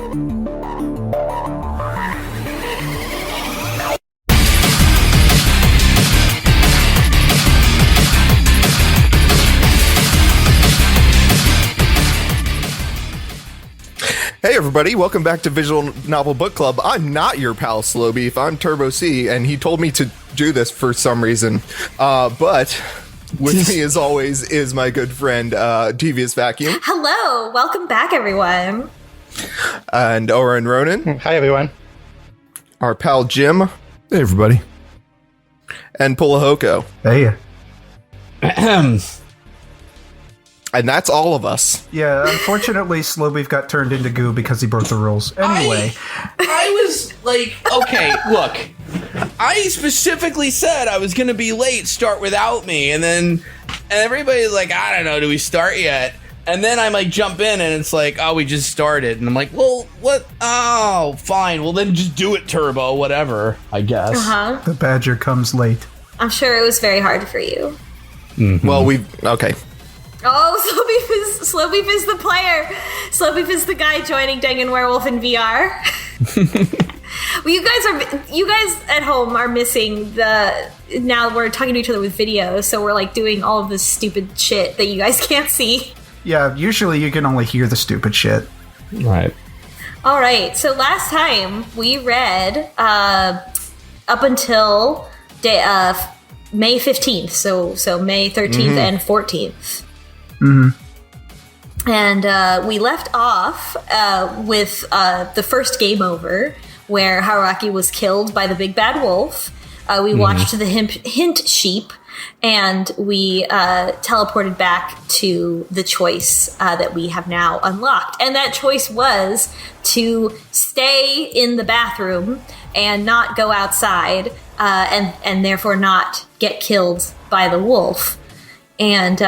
Hey everybody, welcome back to Visual Novel Book Club. I'm not your pal Slow Beef, I'm Turbo C, and he told me to do this for some reason. But with me as always is my good friend Devious Vacuum. Hello, welcome back everyone. And Oren Ronan. Hi everyone. Our pal Jim. Hey everybody. And Pullahoko. Hey. And that's all of us. Yeah, unfortunately, Slowbeef got turned into goo because he broke the rules. Anyway. I was like, okay, look. I specifically said I was going to be late, start without me. And everybody's like, I don't know, do we start yet? And then I might jump in and it's like, oh, we just started. And I'm like, well, what? Oh, fine. Well, then just do it, Turbo, whatever, I guess. Uh-huh. The badger comes late. I'm sure it was very hard for you. Mm-hmm. Well, okay. Oh, Slowbeef is the player. Slowbeef is the guy joining Dangan Werewolf in VR. Well, you guys at home are missing now we're talking to each other with video, so we're like doing all of this stupid shit that you guys can't see. Yeah, usually you can only hear the stupid shit. Right. All right, so last time we read up until May 15th, so May 13th and 14th. Mm-hmm. And we left off with the first game over, where Haruaki was killed by the big bad wolf. We watched the hint sheep, and we teleported back to the choice that we have now unlocked. And that choice was to stay in the bathroom and not go outside, and therefore not get killed by the wolf. And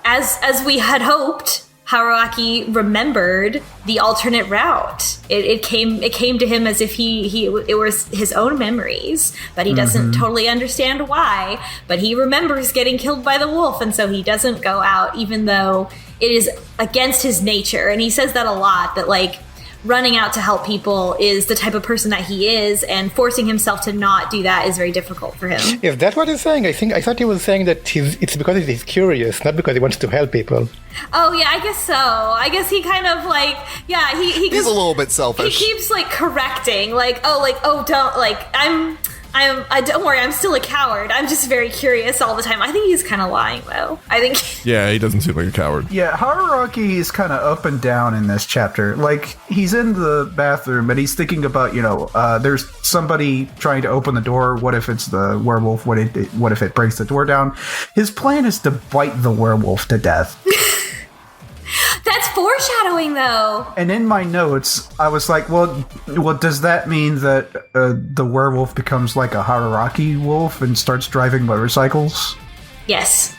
as we had hoped, Haruaki remembered the alternate route. It came to him as if it was his own memories, but he doesn't totally understand why. But he remembers getting killed by the wolf, and so he doesn't go out, even though it is against his nature. And he says that a lot, that like running out to help people is the type of person that he is, and forcing himself to not do that is very difficult for him. Is that what he's saying? I thought he was saying that it's because he's curious, not because he wants to help people. Oh yeah, I guess so. I guess he kind of like, yeah, he's a little bit selfish. He keeps like correcting, don't worry, I'm still a coward. I'm just very curious all the time. I think he's kind of lying though. Yeah, he doesn't seem like a coward. Yeah, Haruaki is kind of up and down in this chapter. Like, he's in the bathroom and he's thinking about, there's somebody trying to open the door. What if it's the werewolf? What if it breaks the door down? His plan is to bite the werewolf to death. That's foreshadowing, though. And in my notes, I was like, well, does that mean that the werewolf becomes like a Haruaki wolf and starts driving motorcycles? Yes.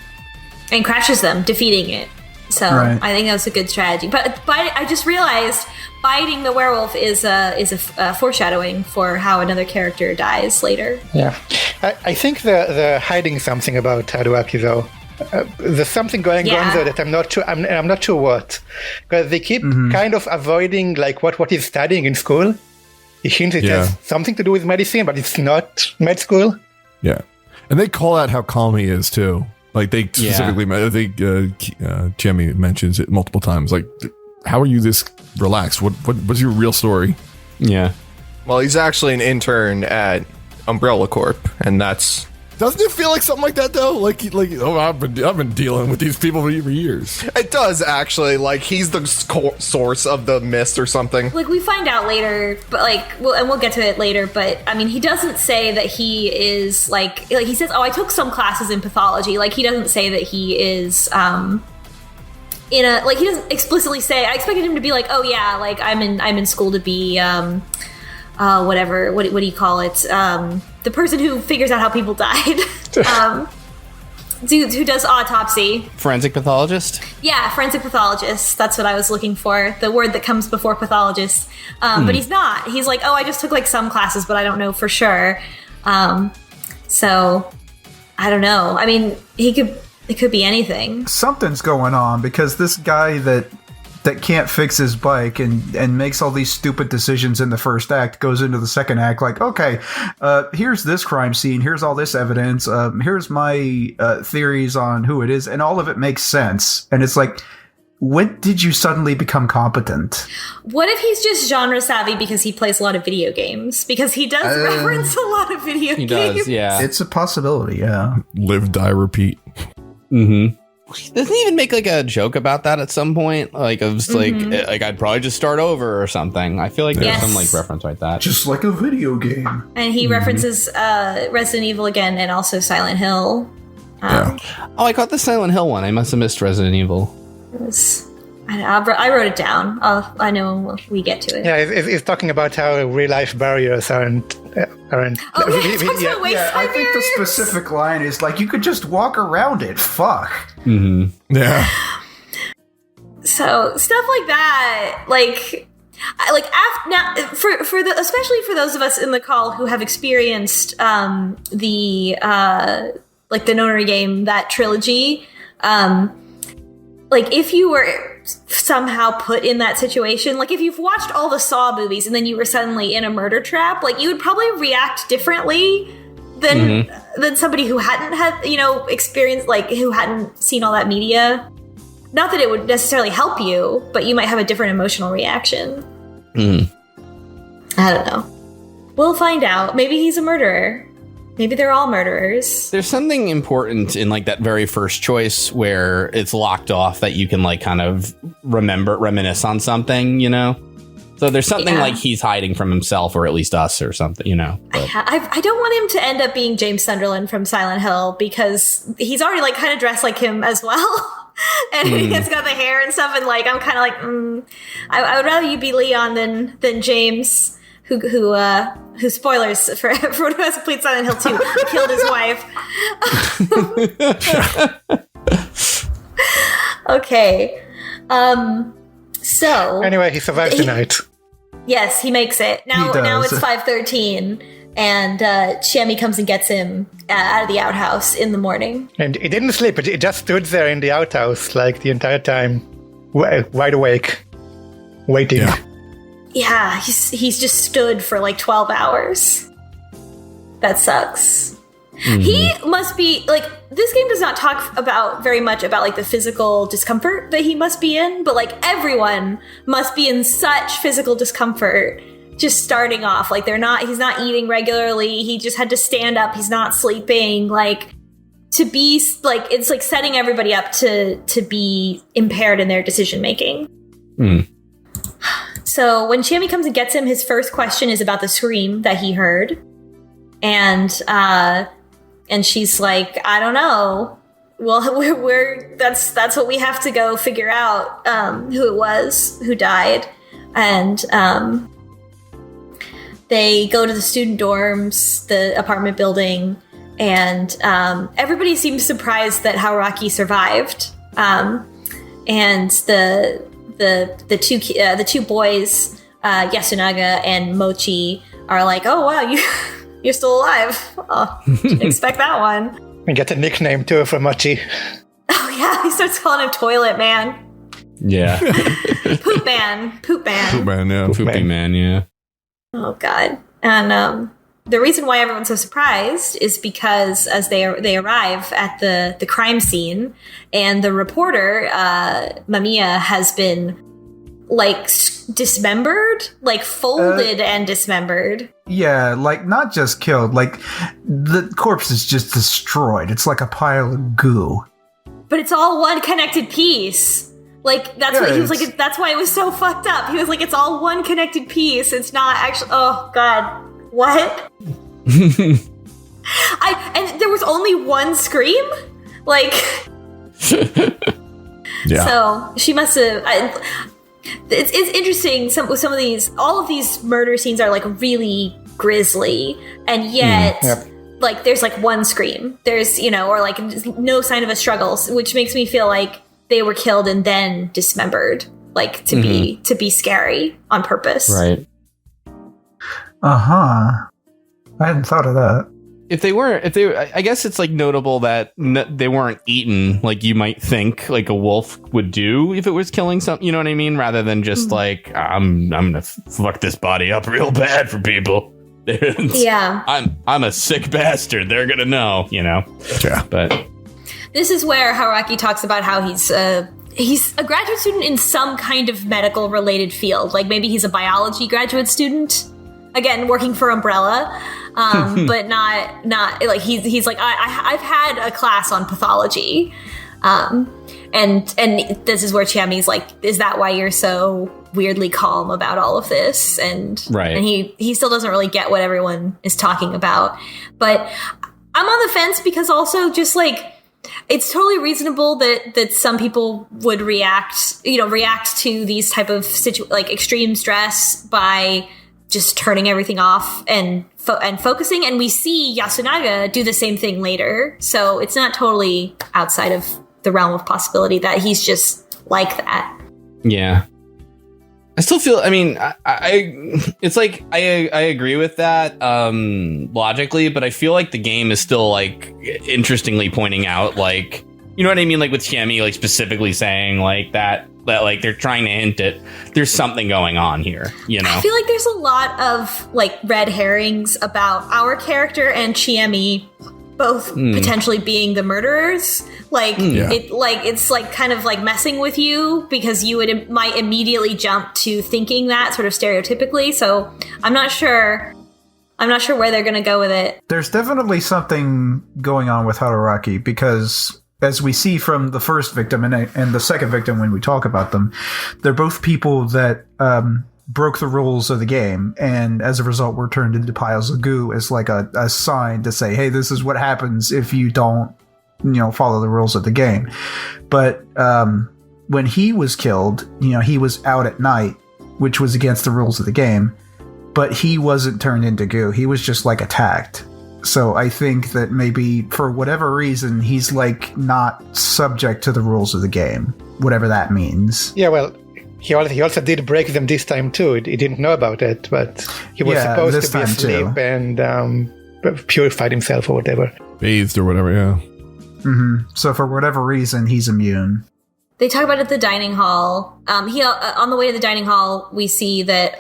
And crashes them, defeating it. So right. I think that's a good strategy. But I just realized biting the werewolf is a foreshadowing for how another character dies later. Yeah. I think they're hiding something about Haruaki, though. There's something going on there that I'm not sure what, because they keep kind of avoiding like what he's studying in school. He hints it has something to do with medicine, but it's not med school. Yeah, and they call out how calm he is too. Like they specifically, I think Jimmy mentions it multiple times. Like, how are you this relaxed? What's your real story? Yeah. Well, he's actually an intern at Umbrella Corp, and that's. Doesn't it feel like something like that though? Like I've been dealing with these people for years. It does actually. Like he's the source of the mist or something. Like we find out later, but we'll get to it later. But I mean, he doesn't say that he is like he says, "Oh, I took some classes in pathology." Like he doesn't say that he is he doesn't explicitly say. I expected him to be like, "Oh yeah, like I'm in school to be whatever. What do you call it? The person who figures out how people died." Who does autopsy. Forensic pathologist? Yeah, forensic pathologist. That's what I was looking for. The word that comes before pathologist. But he's not. He's like, oh, I just took like some classes, but I don't know for sure. So I don't know. I mean, it could be anything. Something's going on because this guy that that can't fix his bike and makes all these stupid decisions in the first act goes into the second act like, okay, here's this crime scene, here's all this evidence, here's my theories on who it is, and all of it makes sense. And it's like, when did you suddenly become competent? What if he's just genre savvy because he plays a lot of video games? Because he does reference a lot of video games. He does, yeah. It's a possibility, yeah. Live, die, repeat. Mm-hmm. Doesn't he even make like a joke about that at some point? Like, I was like I'd probably just start over or something. I feel like there's some like reference like that. Just like a video game. And he references Resident Evil again and also Silent Hill. Oh, I caught the Silent Hill one. I must have missed Resident Evil. I wrote it down. I know when we get to it. Yeah, he's talking about how real life barriers aren't. Oh, yeah, he talks about waistline I think the barriers. specific line is like, you could just walk around it. Fuck. Mm-hmm. Yeah. So stuff like that, especially for those of us in the call who have experienced the Nonary game, that trilogy. Like, if you were somehow put in that situation, like if you've watched all the Saw movies and then you were suddenly in a murder trap, like you would probably react differently than somebody who hadn't had, experience, like who hadn't seen all that media. Not that it would necessarily help you, but you might have a different emotional reaction. I don't know. We'll find out. Maybe he's a murderer. Maybe they're all murderers. There's something important in like that very first choice where it's locked off that you can like kind of reminisce on something, So there's something like he's hiding from himself, or at least us, or something, But. I don't want him to end up being James Sunderland from Silent Hill, because he's already like kind of dressed like him as well. And he's got the hair and stuff, and like I'm kind of like, I would rather you be Leon than James. Who spoilers for everyone who hasn't played Silent Hill 2, killed his wife. Okay. So anyway, he survived the night. Yes, he makes it. Now it's 5:13, and Chiemi comes and gets him out of the outhouse in the morning. And he didn't sleep. He just stood there in the outhouse like the entire time, wide awake, waiting. Yeah, he's just stood for like 12 hours. That sucks. He must be like, this game does not talk about very much about like the physical discomfort that he must be in, but like everyone must be in such physical discomfort just starting off. Like he's not eating regularly. He just had to stand up. He's not sleeping. Like, to be like, it's like setting everybody up to be impaired in their decision making. So when Chiemi comes and gets him, his first question is about the scream that he heard. And she's like, I don't know. Well, that's what we have to go figure out, who it was who died. And they go to the student dorms, the apartment building, and everybody seems surprised that Haruaki survived. And the two boys, Yasunaga and Mochi, are like, oh wow, you're still alive. Oh, didn't expect that one. We get a nickname too for Mochi. Oh yeah, he starts calling him Toilet Man. Yeah. Poop Man. Poop Man, yeah. Pooping Man, yeah. Oh god. And the reason why everyone's so surprised is because as they arrive at the crime scene, and the reporter, Mamiya, has been like dismembered, like folded and dismembered. Yeah, like not just killed, like the corpse is just destroyed. It's like a pile of goo. But it's all one connected piece. Like that's what he was like. That's why it was so fucked up. He was like, it's all one connected piece. It's not actually. Oh god. What? And there was only one scream? Like... Yeah. So, she must have... It's interesting, some of these... All of these murder scenes are, like, really grisly, and yet... Like, there's, like, one scream. There's, or, like, no sign of a struggle, which makes me feel like they were killed and then dismembered. Like, to be scary on purpose. Right. I hadn't thought of that. I guess it's like notable that they weren't eaten like you might think like a wolf would do if it was killing something, you know what I mean? Rather than just like, I'm gonna fuck this body up real bad for people. Yeah. I'm a sick bastard. They're gonna know, you know? Yeah. But this is where Haruaki talks about how he's a graduate student in some kind of medical related field. Like maybe he's a biology graduate student. Again, working for Umbrella, but not like he's like I've had a class on pathology, and this is where Chiami's like, is that why you're so weirdly calm about all of this? And right, and he still doesn't really get what everyone is talking about. But I'm on the fence because also just like it's totally reasonable that some people would react to these type of like extreme stress by just turning everything off and focusing. And we see Yasunaga do the same thing later. So it's not totally outside of the realm of possibility that he's just like that. Yeah. I still feel, I mean, it's like, I agree with that, logically, but I feel like the game is still like interestingly pointing out, like, you know what I mean? Like with Chiemi, like specifically saying like that like they're trying to hint at there's something going on here, you know? I feel like there's a lot of like red herrings about our character and Chiemi both potentially being the murderers. Like it's like kind of like messing with you because you might immediately jump to thinking that sort of stereotypically. So I'm not sure where they're going to go with it. There's definitely something going on with Haruaki because, as we see from the first victim and the second victim when we talk about them, they're both people that broke the rules of the game, and as a result were turned into piles of goo as like a sign to say, hey, this is what happens if you don't, follow the rules of the game. But when he was killed, he was out at night, which was against the rules of the game, but he wasn't turned into goo. He was just like attacked. So I think that maybe for whatever reason, he's like not subject to the rules of the game, whatever that means. Yeah, well, he also did break them this time too. He didn't know about it, but he was supposed to be asleep and purified himself or whatever. Bathed or whatever, yeah. Mm-hmm. So for whatever reason, he's immune. They talk about it at the dining hall. On the way to the dining hall, we see that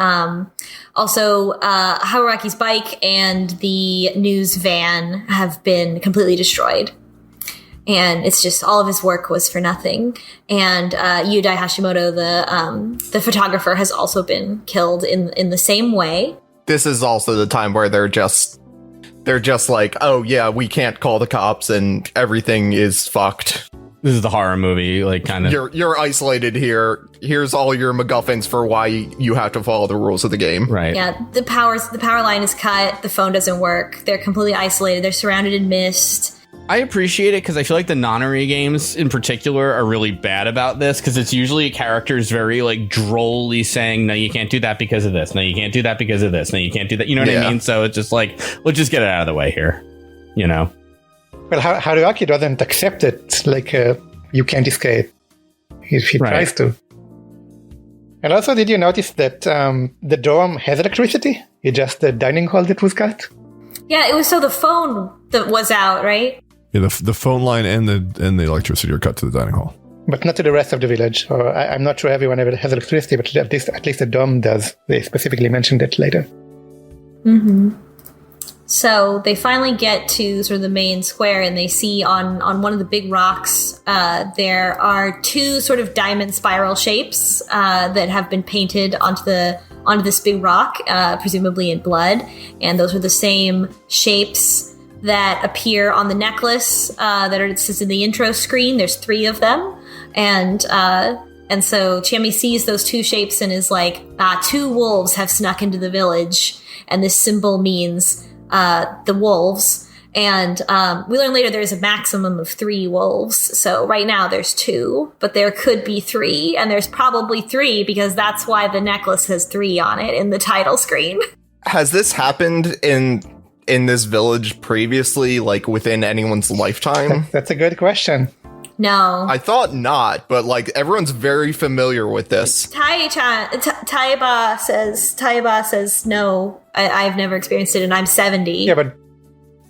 also Haraki's bike and the news van have been completely destroyed. And it's just all of his work was for nothing. And Yudai Hashimoto, the photographer, has also been killed in the same way. This is also the time where they're just like, oh yeah, we can't call the cops and everything is fucked. This is the horror movie, like kind of. You're isolated here. Here's all your MacGuffins for why you have to follow the rules of the game. Right. Yeah, the power line is cut. The phone doesn't work. They're completely isolated. They're surrounded in mist. I appreciate it because I feel like the Nonary games in particular are really bad about this because it's usually characters very like drolly saying, no, you can't do that because of this. No, you can't do that because of this. No, you can't do that. You know what I mean? So it's just like, let's just get it out of the way here, Well, Haruaki doesn't accept it, like you can't escape if he tries to. And also, did you notice that the dorm has electricity? It's just the dining hall that was cut? Yeah, it was so the phone that was out, right? Yeah, the phone line and the electricity are cut to the dining hall. But not to the rest of the village. Or I'm not sure everyone ever has electricity, but at least the dorm does. They specifically mentioned it later. Mm-hmm. So they finally get to sort of the main square, and they see on one of the big rocks, there are two sort of diamond spiral shapes that have been painted onto this big rock, presumably in blood. And those are the same shapes that appear on the necklace it says in the intro screen. There's 3 of them, and so Chiemi sees those 2 shapes and is like, 2 wolves have snuck into the village, and this symbol means the wolves. And we learn later there's a maximum of 3 wolves. So right now there's 2, but there could be 3, and there's probably 3 because that's why the necklace has 3 on it in the title screen. Has this happened in this village previously, like within anyone's lifetime? That's a good question. No. I thought not, but like everyone's very familiar with this. Taiba says no. I've never experienced it, and I'm 70. Yeah, but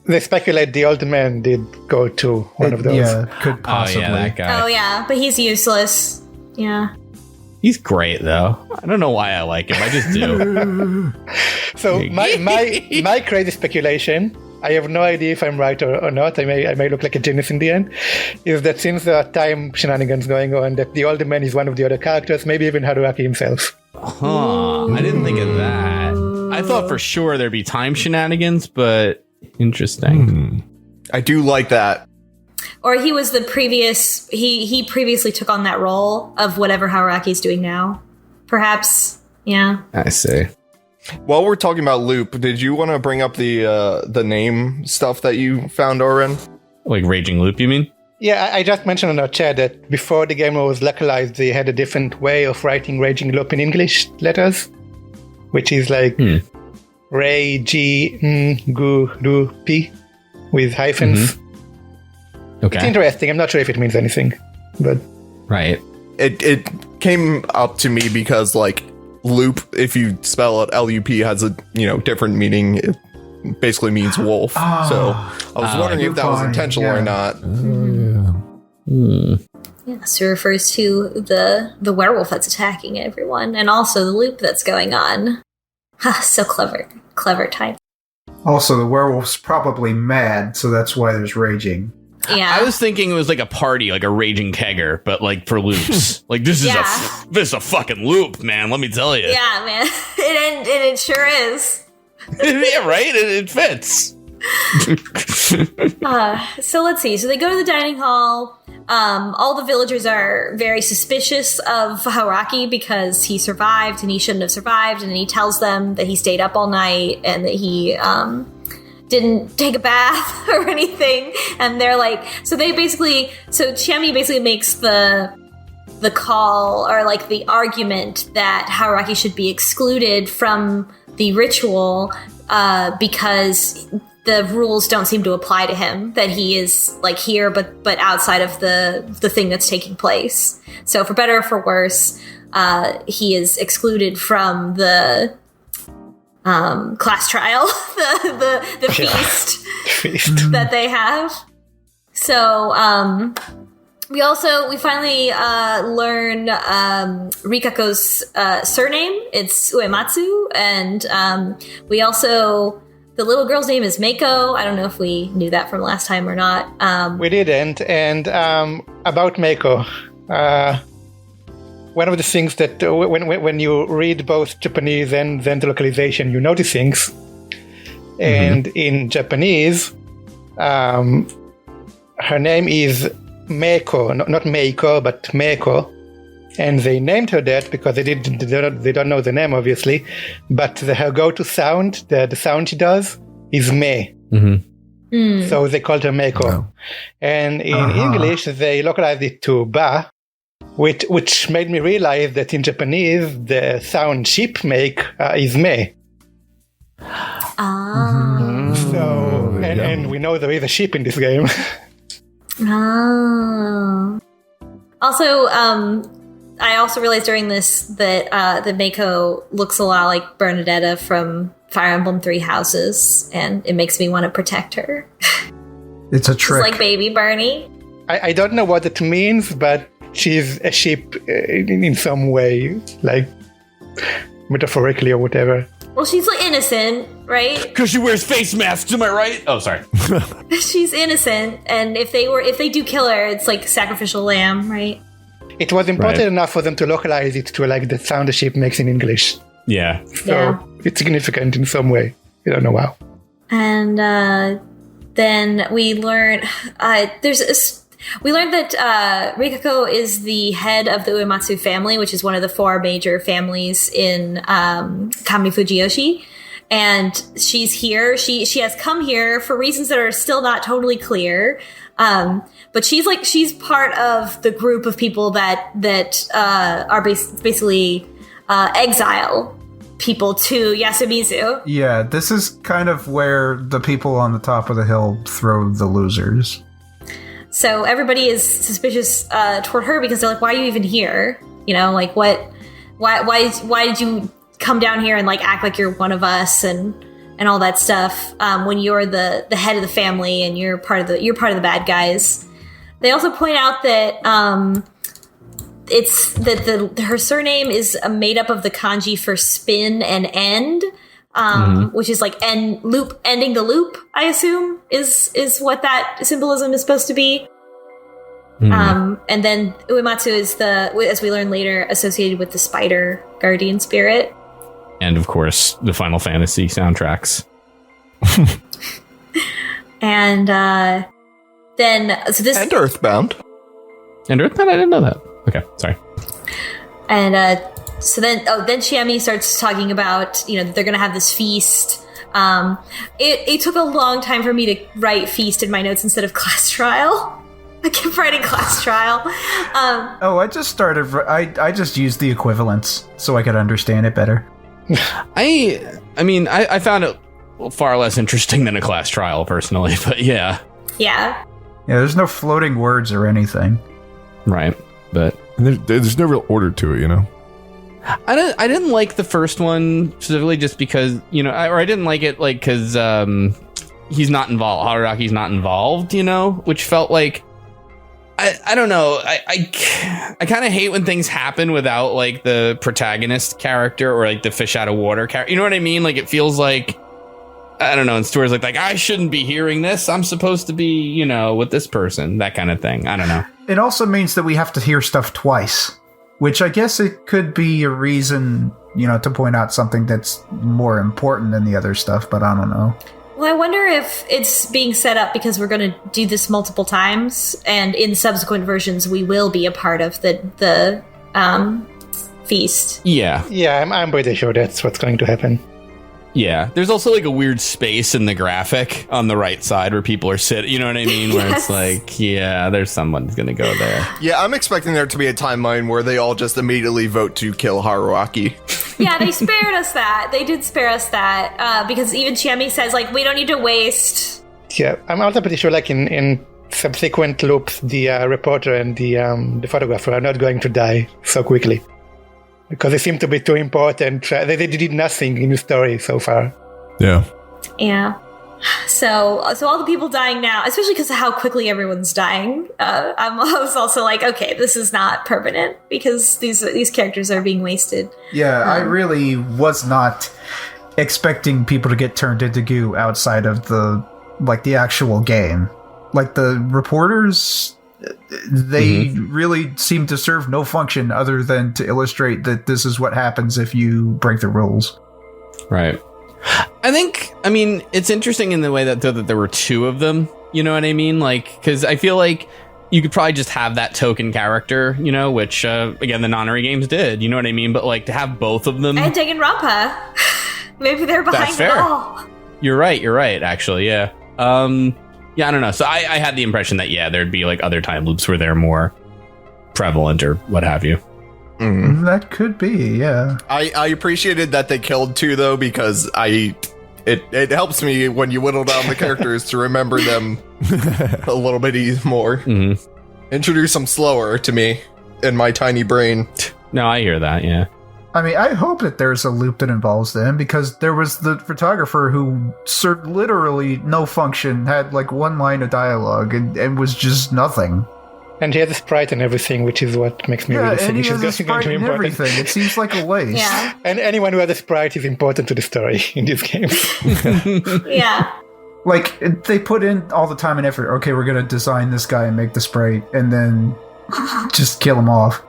They speculate the old man did go to one of those. Yeah, could possibly. Oh, yeah, that guy. Oh yeah, but he's useless. Yeah. He's great, though. I don't know why I like him. I just do. So my crazy speculation, I have no idea if I'm right or not, I may look like a genius in the end, is that since there are time shenanigans going on, that the older man is one of the other characters, maybe even Haruaki himself. Huh. I didn't think of that. I thought for sure there'd be time shenanigans, but interesting. I do like that. Or he was the previous. He previously took on that role of whatever Haraki's doing now. Perhaps. Yeah. I see. While we're talking about Loop, did you want to bring up the name stuff that you found, Oren? Like Raging Loop, you mean? Yeah, I just mentioned in our chat that before the game was localized, they had a different way of writing Raging Loop in English letters, which is like Ray, G, N, Gu, Du, P with hyphens. Okay. It's interesting. I'm not sure if it means anything, but Right. It came up to me because like loop, if you spell it L-U-P, has a different meaning. It basically means wolf. So I was wondering if that was intentional or not. Yeah. So it refers to the werewolf that's attacking everyone, and also the loop that's going on. So clever type. Also, the werewolf's probably mad, so that's why there's raging. Yeah. I was thinking it was like a party, like a raging kegger, but like for loops. Like this is a fucking loop, man. Let me tell you. Yeah, man. It sure is. Yeah, right. It fits. So let's see. So they go to the dining hall. All the villagers are very suspicious of Hauraki because he survived and he shouldn't have survived, and he tells them that he stayed up all night and that he didn't take a bath or anything. And they're like, so Chiemi basically makes the call, or like the argument, that Hauraki should be excluded from the ritual because the rules don't seem to apply to him, that he is like here but outside of the thing that's taking place. So for better or for worse, he is excluded from the class trial, the feast that they have. So we finally learn Rikako's surname. It's Uematsu, and we also, the little girl's name is Meiko. I don't know if we knew that from last time or not. We didn't. And about Meiko, one of the things that when you read both Japanese and then the localization, you notice things. And in Japanese, her name is Meiko, not Meiko, but Meiko. And they named her that because they don't know the name, obviously. But her go-to sound, the sound she does, is me. So they called her Meiko. Wow. And in English, they localized it to Ba, which made me realize that in Japanese, the sound sheep make is me. So, and we know there is a sheep in this game. Also, I also realized during this that Meiko looks a lot like Bernadetta from Fire Emblem Three Houses, and it makes me want to protect her. It's a trick. It's like baby Bernie. I don't know what it means, but she's a sheep in some way, like metaphorically or whatever. Well, she's like innocent, right? Because she wears face masks, am I right? Oh, sorry. She's innocent, and if they do kill her, it's like sacrificial lamb, right? It was important enough for them to localize it to like the sound a sheep makes in English. Yeah. So it's significant in some way. I don't know how. And then we learn we learned that Rikako is the head of the Uematsu family, which is one of the 4 major families in Kami Fujiyoshi. And she's here. She has come here for reasons that are still not totally clear. But she's part of the group of people that are basically exile people to Yasumizu. Yeah, this is kind of where the people on the top of the hill throw the losers. So everybody is suspicious toward her because they're like, "Why are you even here? You know, like what? Why did you come down here and like act like you're one of us?" And and all that stuff when you're the head of the family and you're part of the bad guys. They also point out that her surname is made up of the kanji for spin and end, which is like ending the loop, I assume is what that symbolism is supposed to be. And then Uematsu is as we learn later, associated with the spider guardian spirit. And of course, the Final Fantasy soundtracks. And then and Earthbound. And Earthbound, I didn't know that. Okay, sorry. And then Chiemi starts talking about, that they're going to have this feast. It took a long time for me to write feast in my notes instead of class trial. I kept writing class trial. I just used the equivalents so I could understand it better. I mean, I found it far less interesting than a class trial, personally, but yeah. Yeah. Yeah, there's no floating words or anything. Right, but... There's no real order to it, I didn't like the first one specifically just because, I didn't like it because he's not involved. Haruraki's not involved, which felt like, I don't know. I kind of hate when things happen without like the protagonist character or like the fish out of water character. You know what I mean? Like it feels like, I don't know, in stories like I shouldn't be hearing this. I'm supposed to be, with this person, that kind of thing. I don't know. It also means that we have to hear stuff twice, which I guess it could be a reason, to point out something that's more important than the other stuff, but I don't know. Well, I wonder if it's being set up because we're going to do this multiple times, and in subsequent versions, we will be a part of the feast. Yeah. Yeah, I'm pretty sure that's what's going to happen. Yeah, there's also like a weird space in the graphic on the right side where people are sitting, you know what I mean? Where Yes. It's like, yeah, there's someone's gonna go there. Yeah, I'm expecting there to be a timeline where they all just immediately vote to kill Haruaki. Yeah, they spared us that. They did spare us that because even Chiemi says, we don't need to waste. Yeah, I'm also pretty sure, in subsequent loops, the reporter and the photographer are not going to die so quickly. Because they seem to be too important. They did nothing in the story so far. Yeah. Yeah. So all the people dying now, especially because of how quickly everyone's dying, I was also like, okay, this is not permanent because these characters are being wasted. Yeah, I really was not expecting people to get turned into goo outside of the actual game. Like the reporters, they really seem to serve no function other than to illustrate that this is what happens if you break the rules. Right. I mean, it's interesting in the way that there were two of them, you know what I mean? Because I feel like you could probably just have that token character, which, again, the Nonary games did, you know what I mean? But, to have both of them... And Danganronpa. Maybe they're behind it all. You're right, actually, yeah. Yeah, I don't know. So I had the impression that, there'd be, other time loops where they're more prevalent or what have you. That could be, yeah. I appreciated that they killed two, though, because it helps me when you whittle down the characters to remember them a little bit more. Introduce them slower to me in my tiny brain. No, I hear that, yeah. I mean, I hope that there's a loop that involves them, because there was the photographer who served literally no function, had one line of dialogue, and was just nothing. And he has a sprite and everything, which is what makes me really think he's going to be important. Everything. It seems like a waste. Yeah. And anyone who has a sprite is important to the story in this game. Yeah. They put in all the time and effort. Okay, we're going to design this guy and make the sprite, and then just kill him off.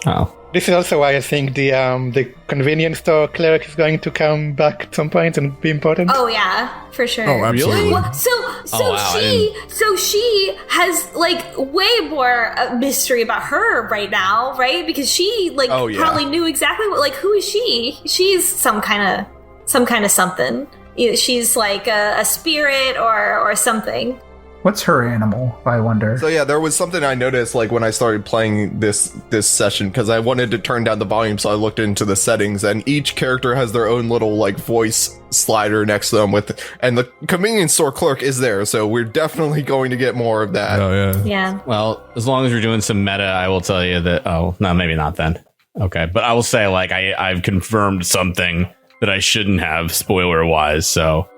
Oh. This is also why I think the convenience store cleric is going to come back at some point and be important. Oh yeah, for sure. Oh, absolutely. Well, so she has way more mystery about her right now, right? Because she probably knew exactly what who is she? She's some kind of something. She's a spirit or something. What's her animal, I wonder? So yeah, there was something I noticed when I started playing this session, because I wanted to turn down the volume, so I looked into the settings, and each character has their own little voice slider next to them and the convenience store clerk is there, so we're definitely going to get more of that. Oh yeah. Yeah. Well, as long as we're doing some meta, I will tell you that. Oh no, maybe not then. Okay, but I will say I've confirmed something that I shouldn't have, spoiler wise. So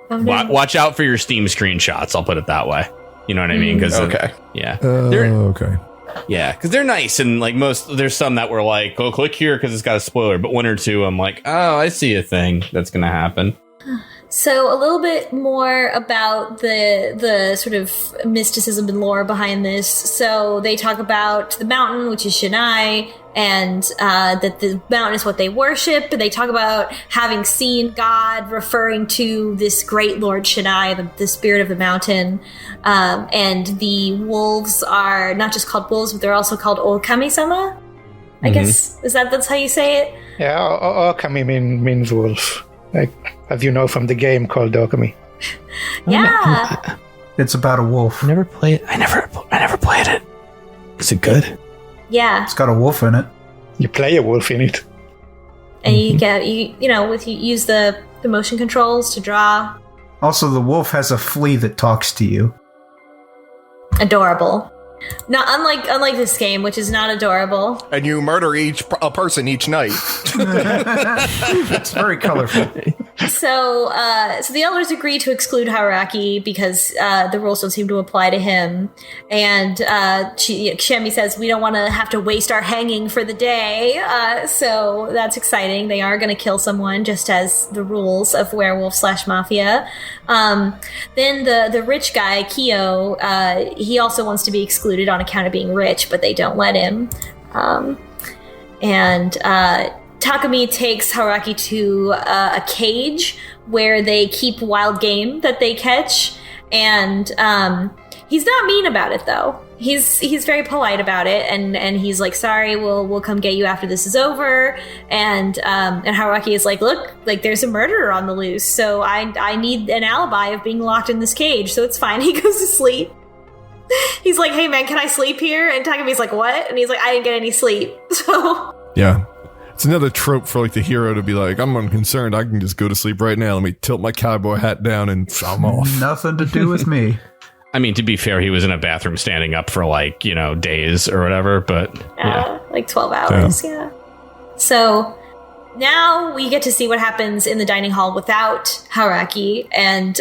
watch out for your Steam screenshots. I'll put it that way. You know what I mean? Because Okay. Yeah, because they're nice, and like there's some that were like, go click here because it's got a spoiler, but one or two I'm like, oh, I see a thing that's gonna happen. So a little bit more about the sort of mysticism and lore behind this. So they talk about the mountain, which is Shanai, and that the mountain is what they worship. And they talk about having seen God, referring to this great Lord Shanai, the spirit of the mountain. And the wolves are not just called wolves, but they're also called Okami-sama. I guess that's how you say it. Yeah, Okami means wolf. Like, as you know from the game called Okami. Yeah. It's about a wolf. I never played it. Is it good? Yeah. It's got a wolf in it. You play a wolf in it. And you use the motion controls to draw. Also, the wolf has a flea that talks to you. Adorable. Not unlike this game, which is not adorable. And you murder a person each night. It's very colorful. So the elders agree to exclude Hauraki because the rules don't seem to apply to him. And Shemi says, we don't want to have to waste our hanging for the day. So that's exciting. They are going to kill someone, just as the rules of werewolf/mafia. Then the rich guy, Kyo, he also wants to be excluded on account of being rich, but they don't let him. Takumi takes Hauraki to a cage where they keep wild game that they catch, and he's not mean about it though. He's very polite about it, and he's like, sorry, we'll come get you after this is over. And Hauraki is like, look, like there's a murderer on the loose, so I need an alibi of being locked in this cage, so it's fine. He goes to sleep. He's like, hey man, can I sleep here? And Takumi's like, what? And he's like, I didn't get any sleep. So yeah, it's another trope for like the hero to be like, I'm unconcerned, I can just go to sleep right now, let me tilt my cowboy hat down and I'm off. Nothing to do with me. I mean, to be fair, he was in a bathroom standing up for like, days or whatever, but like 12 hours. Yeah. So now we get to see what happens in the dining hall without Hauraki. And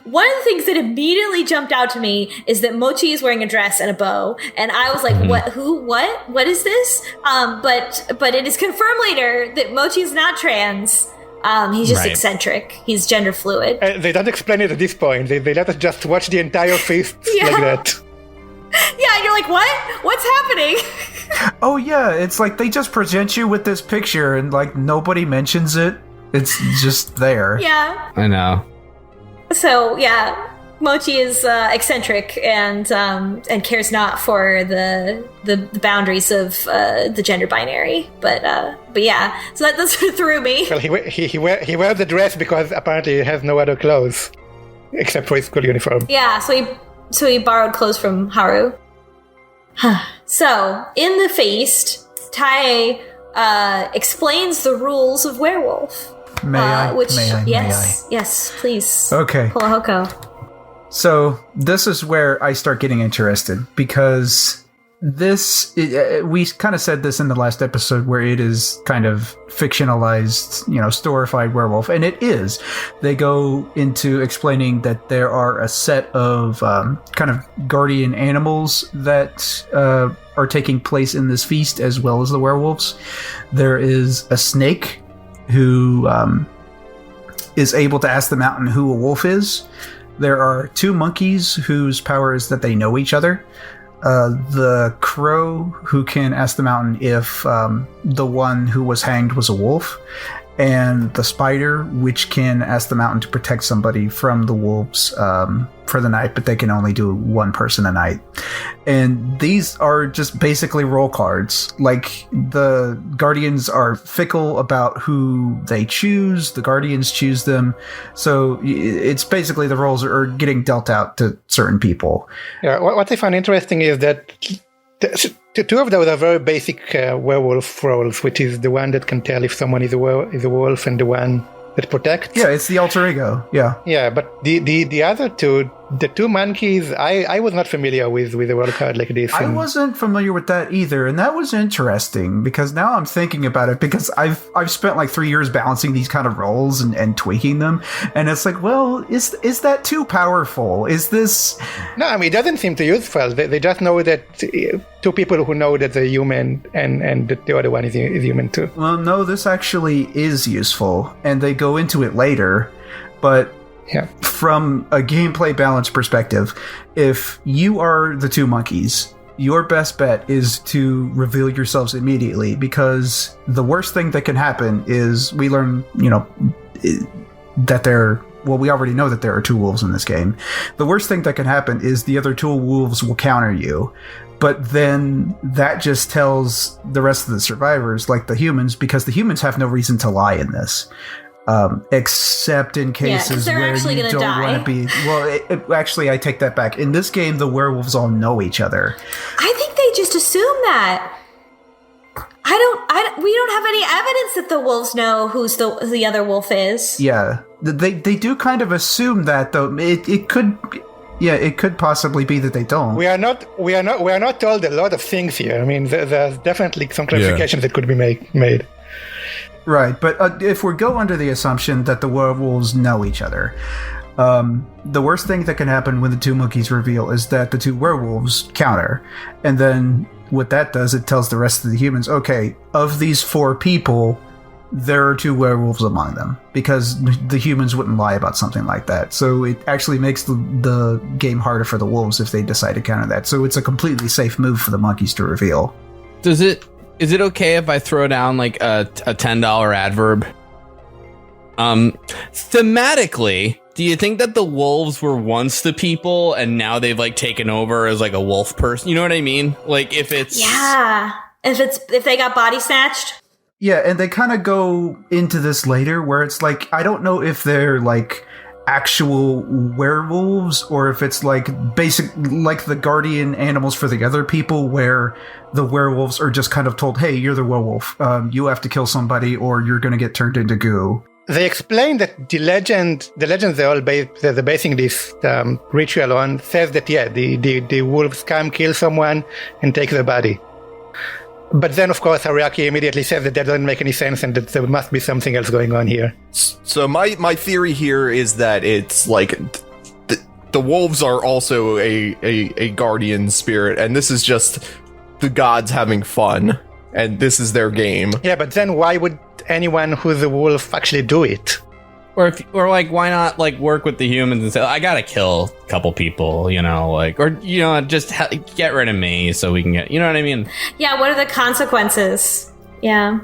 one of the things that immediately jumped out to me is that Mochi is wearing a dress and a bow. And I was like, what is this? But it is confirmed later that Mochi is not trans. He's just eccentric. He's gender fluid. They don't explain it at this point. They let us just watch the entire feast like that. Yeah, and you're like, what? What's happening? Oh yeah, it's like they just present you with this picture and like nobody mentions it. It's just there. Yeah. I know. So yeah, Mochi is eccentric and cares not for the boundaries of the gender binary. But yeah, so that sort of threw me. Well, he wears the dress because apparently he has no other clothes except for his school uniform. Yeah, so he borrowed clothes from Haru. So, in the feast, Tae explains the rules of werewolf. May I? Yes, please. Okay. Pullahoko. So, this is where I start getting interested because we kind of said this in the last episode where it is kind of fictionalized, storified werewolf, and it is. They go into explaining that there are a set of kind of guardian animals that are taking place in this feast, as well as the werewolves. There is a snake who is able to ask the mountain who a wolf is. There are 2 monkeys whose power is that they know each other. The crow who can ask the mountain if the one who was hanged was a wolf, and the spider, which can ask the mountain to protect somebody from the wolves for the night, but they can only do 1 person a night. And these are just basically role cards. Like, the guardians are fickle about who they choose, the guardians choose them, so it's basically the roles are getting dealt out to certain people. Yeah, what I find interesting is that the 2 of those are very basic werewolf roles, which is the one that can tell if someone is a wolf and the one that protects. Yeah, it's the alter ego. Yeah. Yeah, but the other 2 the two monkeys, I was not familiar with a role card like this. I wasn't familiar with that either, and that was interesting because now I'm thinking about it because I've spent like 3 years balancing these kind of roles and tweaking them, and it's like, well, is that too powerful? Is this? No, I mean, it doesn't seem too useful. They just know that two people who know that they're human and the other one is human too. Well, no, this actually is useful, and they go into it later, but. Yeah. From a gameplay balance perspective, if you are the two monkeys, your best bet is to reveal yourselves immediately, because the worst thing that can happen is we learn, that we already know that there are two wolves in this game. The worst thing that can happen is the other two wolves will counter you. But then that just tells the rest of the survivors, like the humans, because the humans have no reason to lie in this. Except in cases where you don't want to be. Well, actually, I take that back. In this game, the werewolves all know each other. I think they just assume that. We don't have any evidence that the wolves know who's the other wolf is. Yeah, they do kind of assume that, though. It could possibly be that they don't. We are not told a lot of things here. I mean, there's definitely some clarifications that could be made. Right, but if we go under the assumption that the werewolves know each other, the worst thing that can happen when the two monkeys reveal is that the two werewolves counter. And then what that does, it tells the rest of the humans, okay, of these 4 people, there are 2 werewolves among them, because the humans wouldn't lie about something like that. So it actually makes the game harder for the wolves if they decide to counter that. So it's a completely safe move for the monkeys to reveal. Is it okay if I throw down like a $10 adverb? Thematically, do you think that the wolves were once the people and now they've like taken over as like a wolf person? You know what I mean? Like if it's if they got body snatched. Yeah, and they kind of go into this later where it's like, I don't know if they're like actual werewolves or if it's like like the guardian animals for the other people, where the werewolves are just kind of told, hey, you're the werewolf, you have to kill somebody or you're going to get turned into goo. They explain that the legends they're basing this ritual on says that the wolves come kill someone and take the body. But then, of course, Haruaki immediately says that doesn't make any sense and that there must be something else going on here. So my theory here is that it's like the wolves are also a guardian spirit, and this is just the gods having fun, and this is their game. Yeah, but then why would anyone who's a wolf actually do it? Or why not like work with the humans and say, I gotta kill a couple people, just get rid of me so we can get, you know what I mean? Yeah, what are the consequences? Yeah.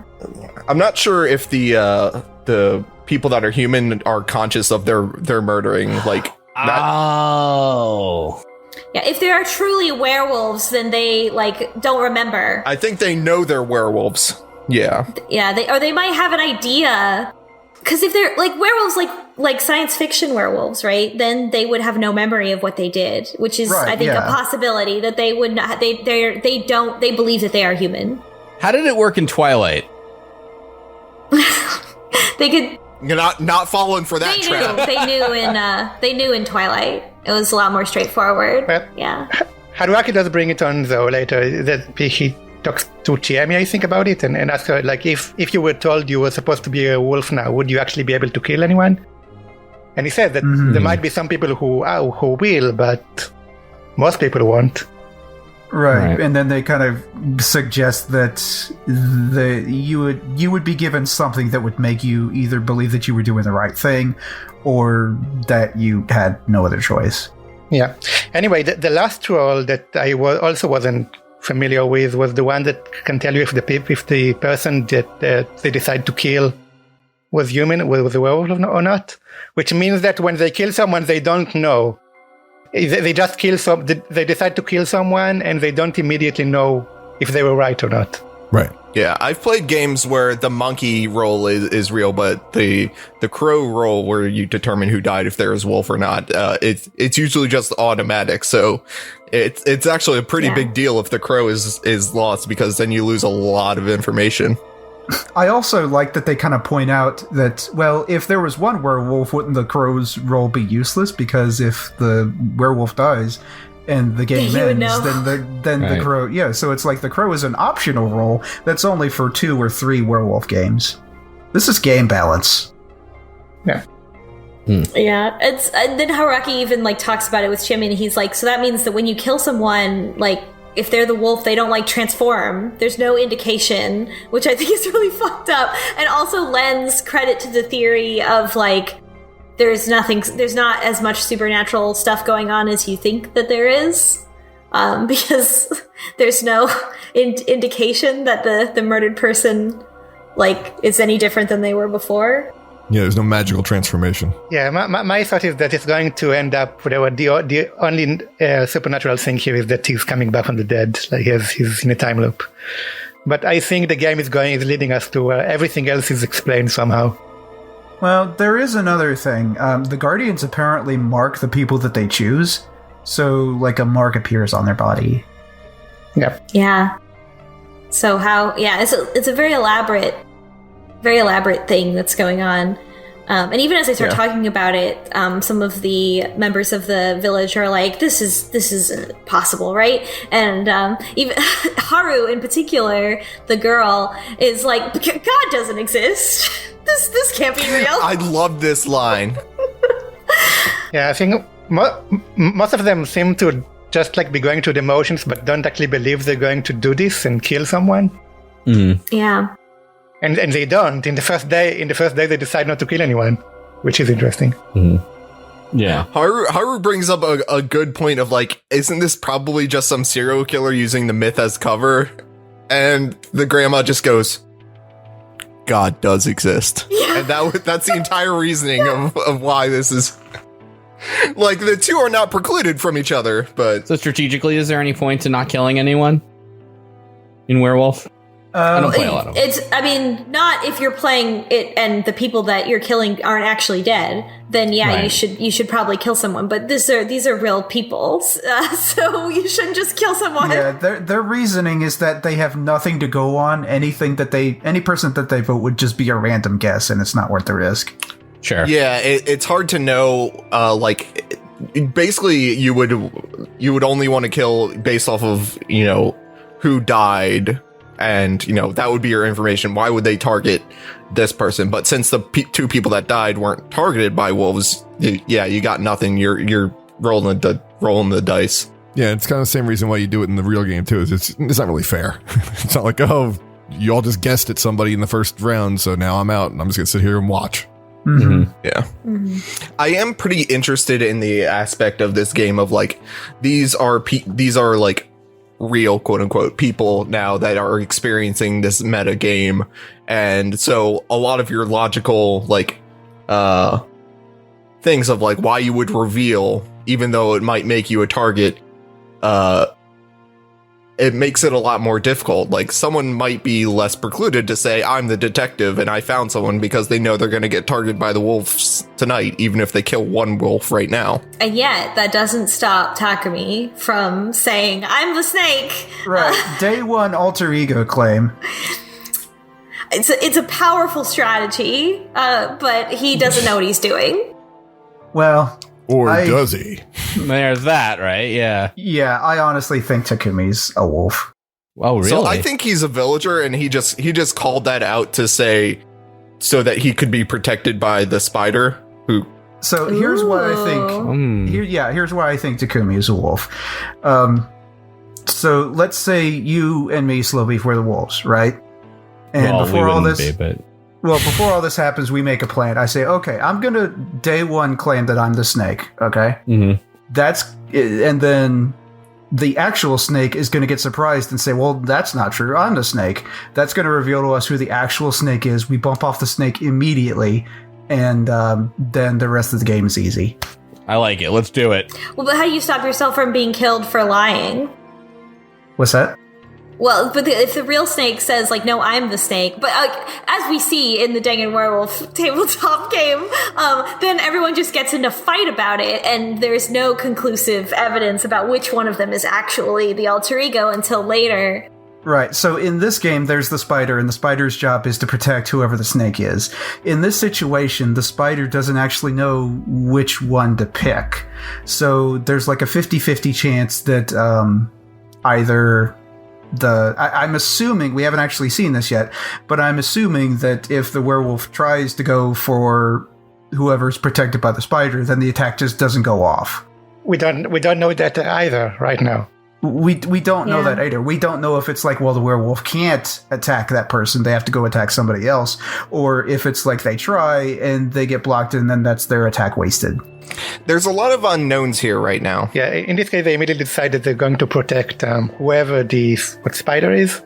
I'm not sure if the people that are human are conscious of their murdering, like. Oh. Yeah, if they are truly werewolves, then they like don't remember. I think they know they're werewolves. Yeah. Yeah, they might have an idea. Because if they're like werewolves, like science fiction werewolves, right? Then they would have no memory of what they did, which is, right, I think, a possibility that they would not. They believe that they are human. How did it work in Twilight? They could. You're not falling for that trap. They knew in Twilight. It was a lot more straightforward. Well, yeah. Haruaki does bring it on though later that he talks to Chiemi, I think, about it and asks her, like, if you were told you were supposed to be a wolf now, would you actually be able to kill anyone? And he said that there might be some people who will, but most people won't. Right, and then they kind of suggest that you would be given something that would make you either believe that you were doing the right thing or that you had no other choice. Yeah. Anyway, the last role that I also wasn't familiar with was the one that can tell you if the person that they decide to kill was human, was a werewolf or not. Which means that when they kill someone, they don't know. They just they decide to kill someone and they don't immediately know if they were right or not. Right. Yeah, I've played games where the monkey role is real, but the crow role where you determine who died, if there is wolf or not, it's usually just automatic. So it's actually a pretty big deal if the crow is lost, because then you lose a lot of information. I also like that they kind of point out that, well, if there was one werewolf, wouldn't the crow's role be useless? Because if the werewolf dies and the game ends, then the crow... Yeah, so it's like the crow is an optional role that's only for 2 or 3 werewolf games. This is game balance. Yeah. Yeah, it's and then Haruaki even like talks about it with Chimmy, and he's like, so that means that when you kill someone, like if they're the wolf, they don't like transform. There's no indication, which I think is really fucked up, and also lends credit to the theory of like there's not as much supernatural stuff going on as you think that there is, because there's no indication that the murdered person like is any different than they were before. Yeah, there's no magical transformation. Yeah, my thought is that it's going to end up with the only supernatural thing here is that he's coming back from the dead. Like he's in a time loop. But I think the game is leading us to everything else is explained somehow. Well, there is another thing. The Guardians apparently mark the people that they choose, so like a mark appears on their body. Yeah. Yeah. So how? Yeah, it's a very elaborate thing that's going on. And even as I start talking about it, some of the members of the village are like, this is possible, right? And even Haru in particular, the girl, is like, God doesn't exist. This can't be real. I love this line. Yeah, I think most of them seem to just like be going through the motions, but don't actually believe they're going to do this and kill someone. Mm-hmm. Yeah. And they don't. In the first day, they decide not to kill anyone, which is interesting. Mm-hmm. Yeah. Haru brings up a good point of like, isn't this probably just some serial killer using the myth as cover? And the grandma just goes, God does exist. Yeah. And that's the entire reasoning of why this is... Like, the two are not precluded from each other, but... So strategically, is there any point to not killing anyone in Werewolf? I don't play a lot of it. I mean, not if you're playing it and the people that you're killing aren't actually dead. Then Right. you should probably kill someone. But these are real people, so you shouldn't just kill someone. Yeah, their reasoning is that they have nothing to go on. Any person that they vote would just be a random guess, and it's not worth the risk. Sure. Yeah, it's hard to know, like, basically you would only want to kill based off of, who died, and, that would be your information. Why would they target this person? But since the two people that died weren't targeted by wolves, you got nothing. You're rolling the dice. Yeah, it's kind of the same reason why you do it in the real game, too. Is it's not really fair. It's not like, oh, you all just guessed at somebody in the first round, so now I'm out, and I'm just going to sit here and watch. Mm-hmm. Yeah. Mm-hmm. I am pretty interested in the aspect of this game of like, these are like real quote unquote people now that are experiencing this meta game. And so a lot of your logical like things of like why you would reveal, even though it might make you a target, it makes it a lot more difficult. Like someone might be less precluded to say, I'm the detective and I found someone, because they know they're going to get targeted by the wolves tonight, even if they kill one wolf right now. And yet, that doesn't stop Takumi from saying, I'm the snake. Right. Day one alter ego claim. It's a powerful strategy, but he doesn't know what he's doing. Well... Or does he? There's that, right? Yeah. Yeah, I honestly think Takumi's a wolf. Oh, really? So I think he's a villager, and he just called that out to say so that he could be protected by the spider. Who? So here's what I think. Here's why I think Takumi is a wolf. So let's say you and me, Slow Beef, were the wolves, right? And before all this happens, we make a plan. I say, okay, I'm going to day one claim that I'm the snake, okay? Mm-hmm. And then the actual snake is going to get surprised and say, well, that's not true. I'm the snake. That's going to reveal to us who the actual snake is. We bump off the snake immediately, and then the rest of the game is easy. I like it. Let's do it. Well, but how do you stop yourself from being killed for lying? What's that? Well, but if the real snake says, like, no, I'm the snake, but as we see in the Dangan Werewolf tabletop game, then everyone just gets in a fight about it, and there's no conclusive evidence about which one of them is actually the alter ego until later. Right. So in this game, there's the spider, and the spider's job is to protect whoever the snake is. In this situation, the spider doesn't actually know which one to pick. So there's like a 50-50 chance that either I'm assuming, we haven't actually seen this yet, but I'm assuming that if the werewolf tries to go for whoever's protected by the spider, then the attack just doesn't go off. We don't know that either right now. We don't know that either. We don't know if it's like, well, the werewolf can't attack that person, they have to go attack somebody else, or if it's like they try and they get blocked and then that's their attack wasted. There's a lot of unknowns here right now. Yeah, in this case, they immediately decided they're going to protect whoever what spider is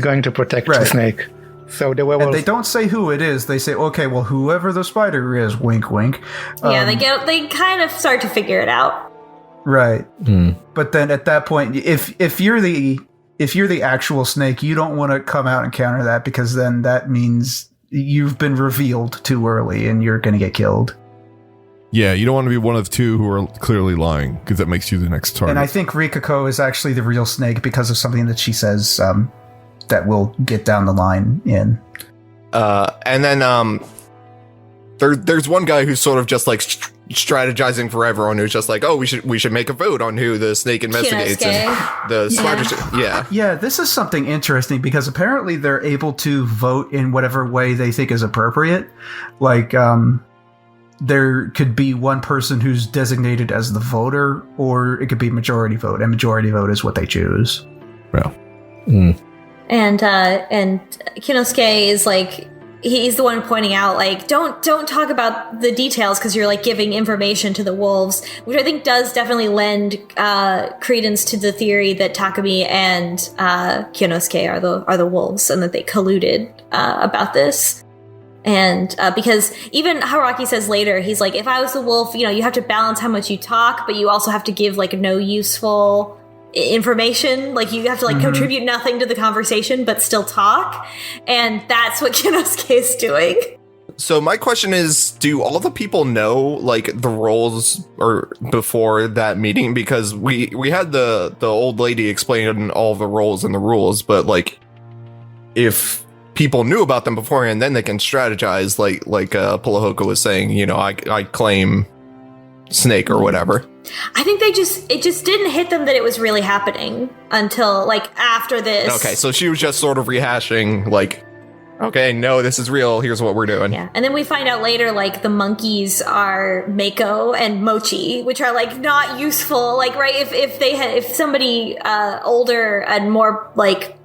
going to protect the snake. So the werewolf. And they don't say who it is. They say, okay, well, whoever the spider is, wink, wink. Yeah, they kind of start to figure it out. Right. But then at that point, if you're the actual snake, you don't want to come out and counter that, because then that means you've been revealed too early and you're going to get killed. Yeah, you don't want to be one of the two who are clearly lying, because that makes you the next target. And I think Rikako is actually the real snake because of something that she says that will get down the line in. And then there's one guy who's sort of just like strategizing for everyone, who's just like, oh, we should make a vote on who the snake investigates. And the spider Yeah, this is something interesting, because apparently they're able to vote in whatever way they think is appropriate. Like, there could be one person who's designated as the voter, or it could be majority vote, and majority vote is what they choose. Well. And Kinosuke is like, he's the one pointing out, like, don't talk about the details, because you're like giving information to the wolves, which I think does definitely lend credence to the theory that Takumi and Kinosuke are the wolves, and that they colluded about this. And because even Haruaki says later, he's like, if I was the wolf, you have to balance how much you talk, but you also have to give like no useful information. Like, you have to like contribute nothing to the conversation but still talk, and that's what Kinosuke is doing. So my question is, do all the people know like the roles or before that meeting? Because we had the old lady explaining all the roles and the rules, but like, if people knew about them beforehand, then they can strategize, like Pullahoko was saying, I claim snake or whatever. I think it just didn't hit them that it was really happening until like after this. Okay, so she was just sort of rehashing, like, okay, no, this is real, here's what we're doing. Yeah, and then we find out later, like, the monkeys are Mako and Mochi, which are like not useful. Like, right, if somebody older and more like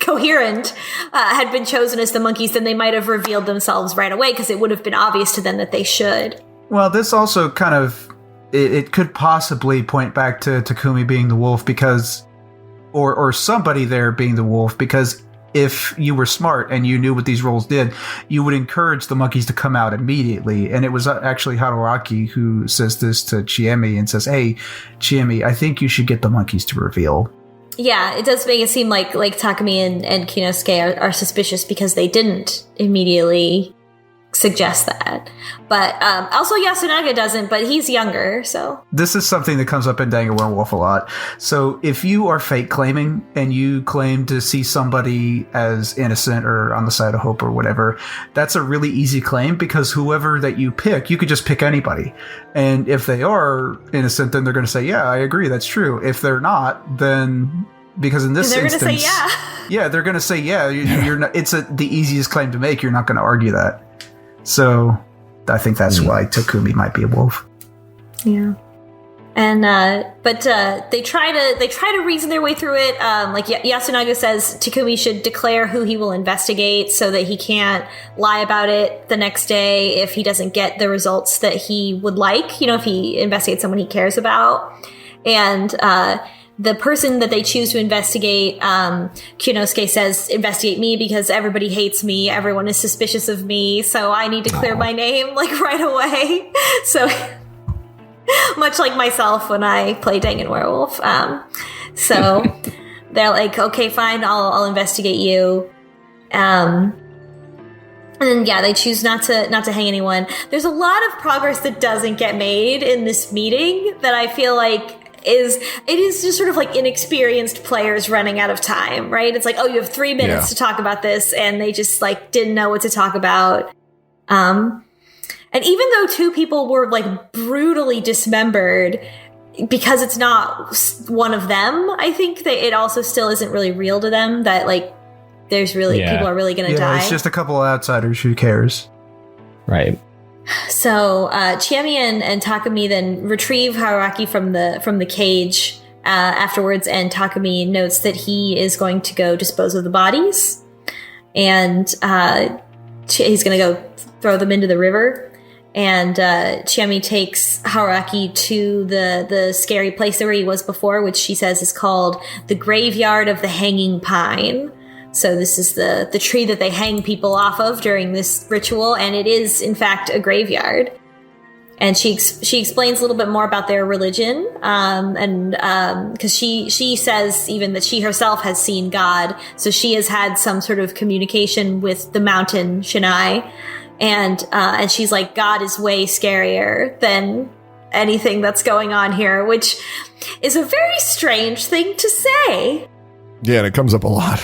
coherent had been chosen as the monkeys, then they might have revealed themselves right away, because it would have been obvious to them that they should. Well, this also kind of, it could possibly point back to Takumi being the wolf, because, or somebody there being the wolf, because if you were smart and you knew what these roles did, you would encourage the monkeys to come out immediately. And it was actually Haruaki who says this to Chiemi and says, hey, Chiemi, I think you should get the monkeys to reveal. Yeah, it does make it seem like Takumi and Kinosuke are suspicious because they didn't immediately suggest that. But also Yasunaga doesn't, but he's younger, so. This is something that comes up in Danganronpa a lot. So if you are fake claiming and you claim to see somebody as innocent or on the side of hope or whatever, that's a really easy claim, because whoever that you pick, you could just pick anybody. And if they are innocent, then they're going to say, yeah, I agree, that's true. If they're not, then, because in this instance, they're going to say yeah. Yeah, they're going to say yeah. You're not, it's the easiest claim to make. You're not going to argue that. So I think that's why Takumi might be a wolf. Yeah. And but they try to reason their way through it. Like Yasunaga says, Takumi should declare who he will investigate so that he can't lie about it the next day if he doesn't get the results that he would like. If he investigates someone he cares about. And the person that they choose to investigate, Kinosuke says, investigate me because everybody hates me. Everyone is suspicious of me. So I need to clear my name like right away. So much like myself when I play Danganronpa. So they're like, okay, fine, I'll investigate you. And then, yeah, they choose not to hang anyone. There's a lot of progress that doesn't get made in this meeting that I feel like it is just sort of like inexperienced players running out of time, right? It's like, oh, you have 3 minutes to talk about this, and they just like didn't know what to talk about. And even though 2 people were like brutally dismembered, because it's not one of them, I think that it also still isn't really real to them that like there's really people are really going to die. It's just a couple of outsiders. Who cares? Right. So Chiemi and Takumi then retrieve Haruaki from the cage afterwards, and Takumi notes that he is going to go dispose of the bodies, and he's going to go throw them into the river. And Chiemi takes Haruaki to the scary place where he was before, which she says is called the Graveyard of the Hanging Pine. So this is the tree that they hang people off of during this ritual, and it is, in fact, a graveyard. And she explains a little bit more about their religion, and because she says even that she herself has seen God, so she has had some sort of communication with the mountain Shinai, and she's like, God is way scarier than anything that's going on here, which is a very strange thing to say. Yeah, and it comes up a lot.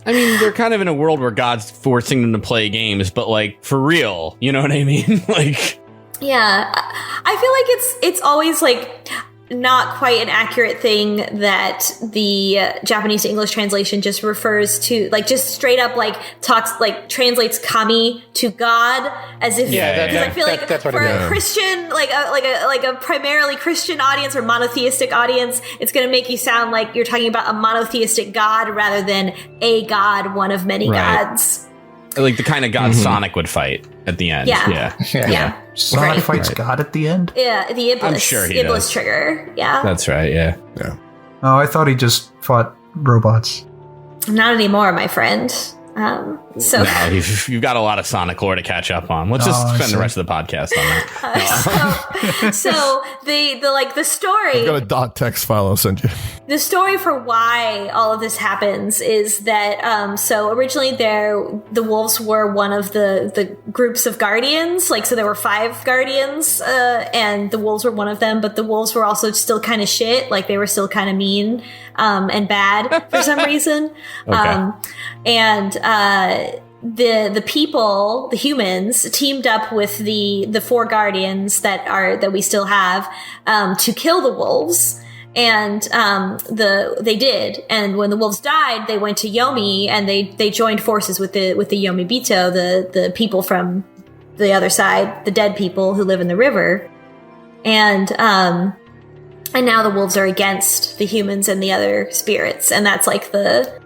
I mean, they're kind of in a world where God's forcing them to play games, but like for real, you know what I mean? Like, yeah, I feel like it's always like not quite an accurate thing that the Japanese to English translation just refers to, like, just straight up like talks, like translates kami to God, as if, because I feel like for a Christian, like a primarily Christian audience or monotheistic audience, it's going to make you sound like you're talking about a monotheistic God rather than a God, one of many gods. Like the kind of God Sonic would fight at the end. Yeah. Sonic fights God at the end? Yeah, the Iblis. I'm sure he Iblis does. trigger. Yeah. That's right, yeah. Oh, I thought he just fought robots. Not anymore, my friend. So no, you've got a lot of Sonic lore to catch up on. Let's just spend the rest of the podcast on that. So the story. I've got a dot text file I'll send you. The story for why all of this happens is that so originally the wolves were one of the groups of guardians. Like, so there were 5 guardians, and the wolves were one of them. But the wolves were also still kind of shit. Like, they were still kind of mean and bad for some reason. Okay. The people, the humans, teamed up with the 4 guardians that we still have to kill the wolves. And they did. And when the wolves died, they went to Yomi, and they joined forces with the Yomibito, the people from the other side, the dead people who live in the river. And now the wolves are against the humans and the other spirits, and that's like the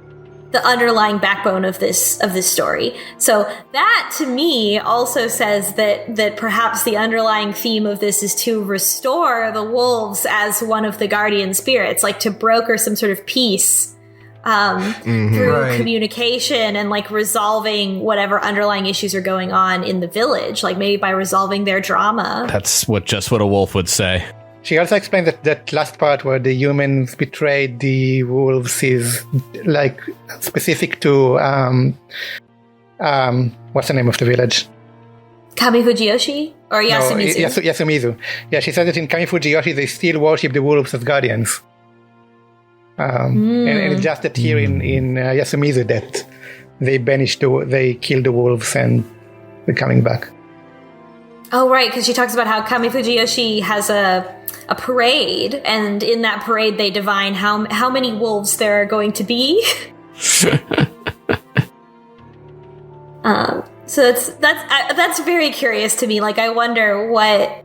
underlying backbone of this story. So that, to me, also says that perhaps the underlying theme of this is to restore the wolves as one of the guardian spirits, like to broker some sort of peace through communication and like resolving whatever underlying issues are going on in the village, like maybe by resolving their drama. That's what a wolf would say. She also explained that last part where the humans betrayed the wolves is like specific to what's the name of the village? Kami Fujiyoshi or Yasumizu? No, Yasumizu. Yeah, she said that in Kami Fujiyoshi they still worship the wolves as guardians. And it's just that here in Yasumizu that they kill the wolves and they're coming back. Oh, right, because she talks about how Kami Fujiyoshi has a parade, and in that parade they divine how many wolves there are going to be. So that's very curious to me. Like, I wonder what,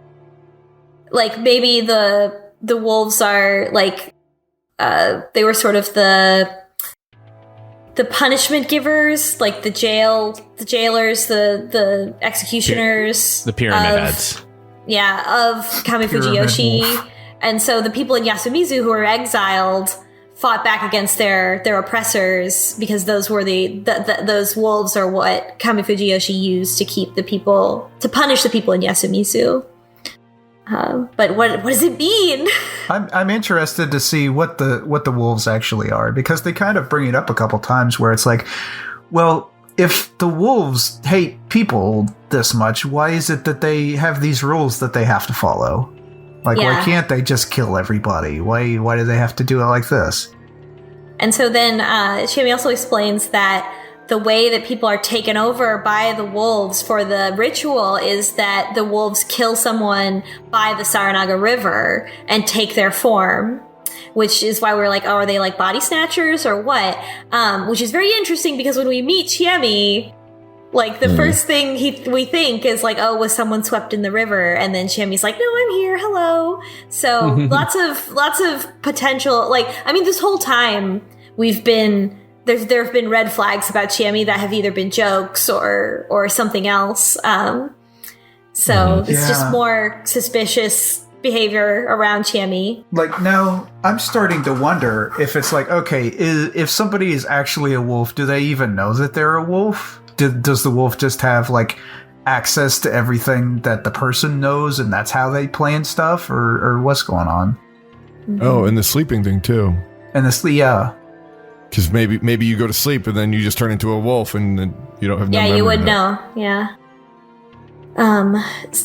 like, maybe the wolves are like they were sort of the punishment givers, like the jailers, the executioners, the pyramid heads. Yeah, of Kami Fujiyoshi. And so the people in Yasumizu who were exiled fought back against their oppressors, because those were those wolves are what Kami Fujiyoshi used to punish the people in Yasumizu. But what does it mean? I'm interested to see what the wolves actually are, because they kind of bring it up a couple times where it's like, well, if the wolves hate people this much, why is it that they have these rules that they have to follow? Like, Yeah. why can't they just kill everybody? Why do they have to do it like this? And so then Chiemi also explains that the way that people are taken over by the wolves for the ritual is that the wolves kill someone by the Saranaga River and take their form, which is why we're like, oh, are they like body snatchers or what? Which is very interesting because when we meet Chiemi, like the first thing we think is like, oh, was someone swept in the river? And then Chiemi's like, no, I'm here. Hello. So lots of potential. Like, I mean, this whole time there have been red flags about Chiemi that have either been jokes or something else. So it's just more suspicious behavior around Chiemi. Like, now I'm starting to wonder if it's like, okay, if somebody is actually a wolf, do they even know that they're a wolf? Does the wolf just have like access to everything that the person knows, and that's how they plan stuff, or what's going on? Oh, and the sleeping thing too. And yeah. Because maybe you go to sleep and then you just turn into a wolf and then you don't have no memory you would of know. Yeah.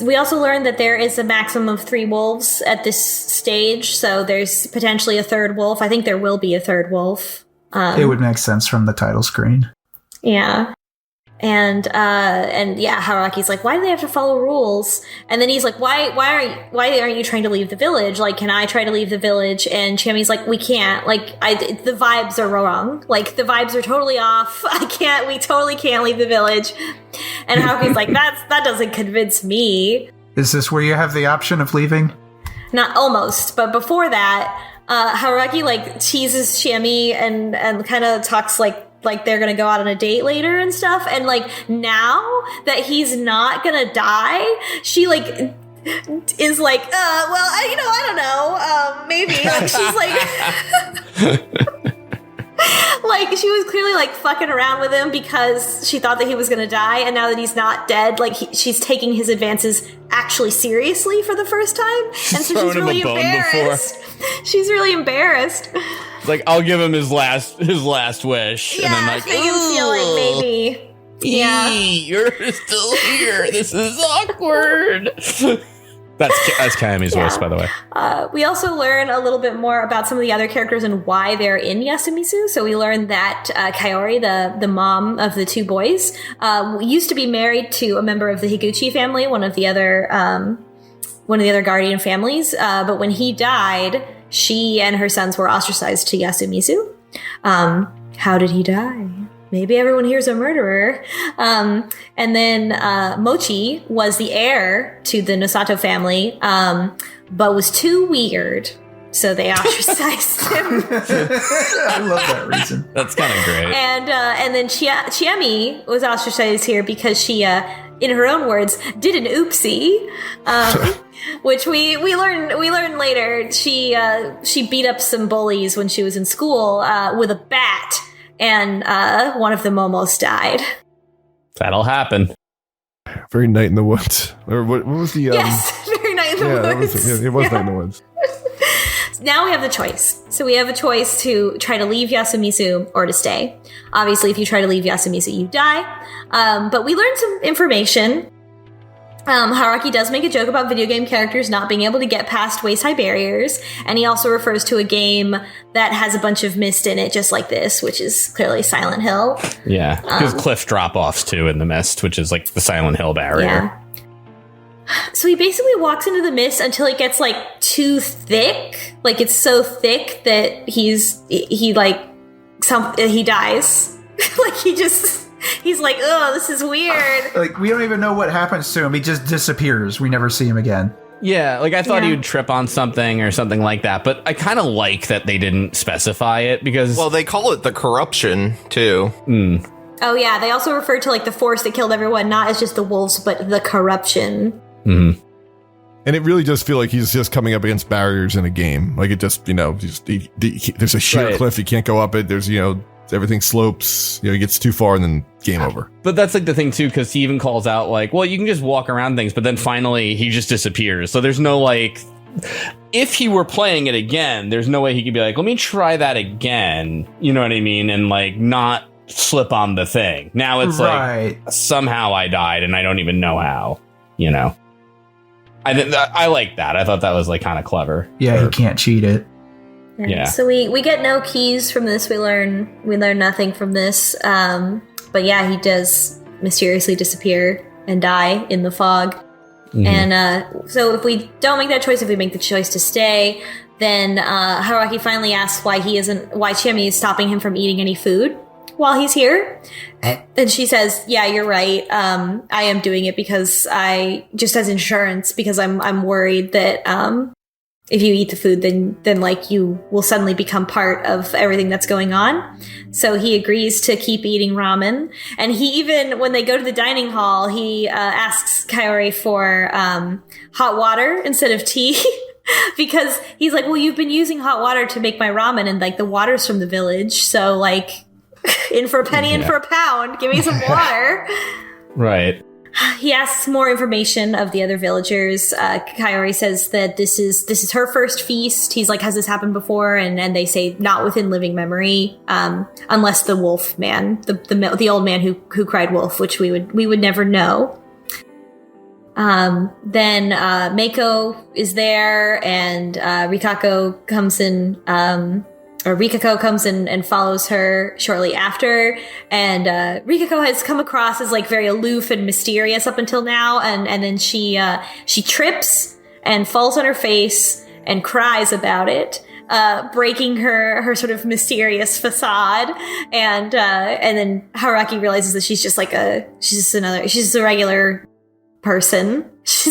We also learned that there is a maximum of 3 wolves at this stage, so there's potentially a third wolf. I think there will be a third wolf. It would make sense from the title screen. Yeah. And yeah, Haraki's like, why do they have to follow rules? And then he's like, why aren't you trying to leave the village? Like, can I try to leave the village? And Chiemi's like, we can't. Like, the vibes are wrong. Like, the vibes are totally off. We totally can't leave the village. And Haraki's like, that doesn't convince me. Is this where you have the option of leaving? Not almost, but before that, Haraki like teases Chiemi and kind of talks like they're gonna go out on a date later and stuff, and like now that he's not gonna die, she like is like, well, I don't know, maybe. Like, she's like like she was clearly like fucking around with him because she thought that he was gonna die, and now that he's not dead, like she's taking his advances actually seriously for the first time, and so she's really embarrassed. She's really embarrassed. Like, I'll give him his last wish. Yeah, and then like, make him feel like maybe. Yeah. You're still here. This is awkward. That's Kayami's voice, by the way. We also learn a little bit more about some of the other characters and why they're in Yasumizu. So we learned that Kaori, the mom of the 2 boys, used to be married to a member of the Higuchi family, one of the other guardian families. But when he died, she and her sons were ostracized to Yasumizu. How did he die? Maybe everyone here's a murderer. And then Mochi was the heir to the Nosato family, but was too weird, so they ostracized him. I love that reason. That's kind of great. And then Chiemi was ostracized here because she, in her own words, did an oopsie. Which we learn later. She beat up some bullies when she was in school with a bat, and one of them almost died. That'll happen. Very Night in the Woods. Or what was the... Yes, Very Night in the Woods. It was Night in the Woods. Now we have the choice. So we have a choice to try to leave Yasumizu or to stay. Obviously, if you try to leave Yasumizu, you die. But we learned some information. Haraki does make a joke about video game characters not being able to get past waist-high barriers, and he also refers to a game that has a bunch of mist in it, just like this, which is clearly Silent Hill. Yeah, there's cliff drop-offs, too, in the mist, which is like the Silent Hill barrier. Yeah. So he basically walks into the mist until it gets, like, too thick. Like, it's so thick that he dies. Like, he's like, oh, this is weird. Like, we don't even know what happens to him. He just disappears. We never see him again. Yeah, like I thought he would trip on something or something like that, but I kind of like that they didn't specify it because... Well, they call it the corruption, too. Oh, yeah, they also refer to, like, the force that killed everyone, not as just the wolves, but the corruption. Mm-hmm. And it really does feel like he's just coming up against barriers in a game. Like, it just, there's a sheer cliff, you can't go up it, there's, everything slopes, he gets too far and then game over. But that's like the thing too, because he even calls out like, well, you can just walk around things, but then finally he just disappears. So there's no like, if he were playing it again, there's no way he could be like, let me try that again. You know what I mean? And like not slip on the thing. Now it's like somehow I died and I don't even know how, I like that. I thought that was like kind of clever. Yeah, you can't cheat it. Yeah. So we get no keys from this. We learn nothing from this. But yeah, he does mysteriously disappear and die in the fog. Mm-hmm. And so if we don't make that choice, if we make the choice to stay, then Haruaki finally asks why Chiemi is stopping him from eating any food while he's here. And she says, yeah, you're right. I am doing it because just as insurance, because I'm worried that if you eat the food, then like you will suddenly become part of everything that's going on. So he agrees to keep eating ramen. And he even, when they go to the dining hall, he asks Kaori for hot water instead of tea. Because he's like, well, you've been using hot water to make my ramen, and like the water's from the village, so like in for a penny, in for a pound, give me some water. Right. He asks more information of the other villagers. Kaori says that this is her first feast. He's like, has this happened before? And they say not within living memory, unless the wolf man, the old man who cried wolf, which we would never know. Then Meiko is there, and Rikako comes in, or Rikako comes in and follows her shortly after. And Rikako has come across as like very aloof and mysterious up until now, and then she trips and falls on her face and cries about it, breaking her sort of mysterious facade. And then Haruaki realizes that she's just a regular person. She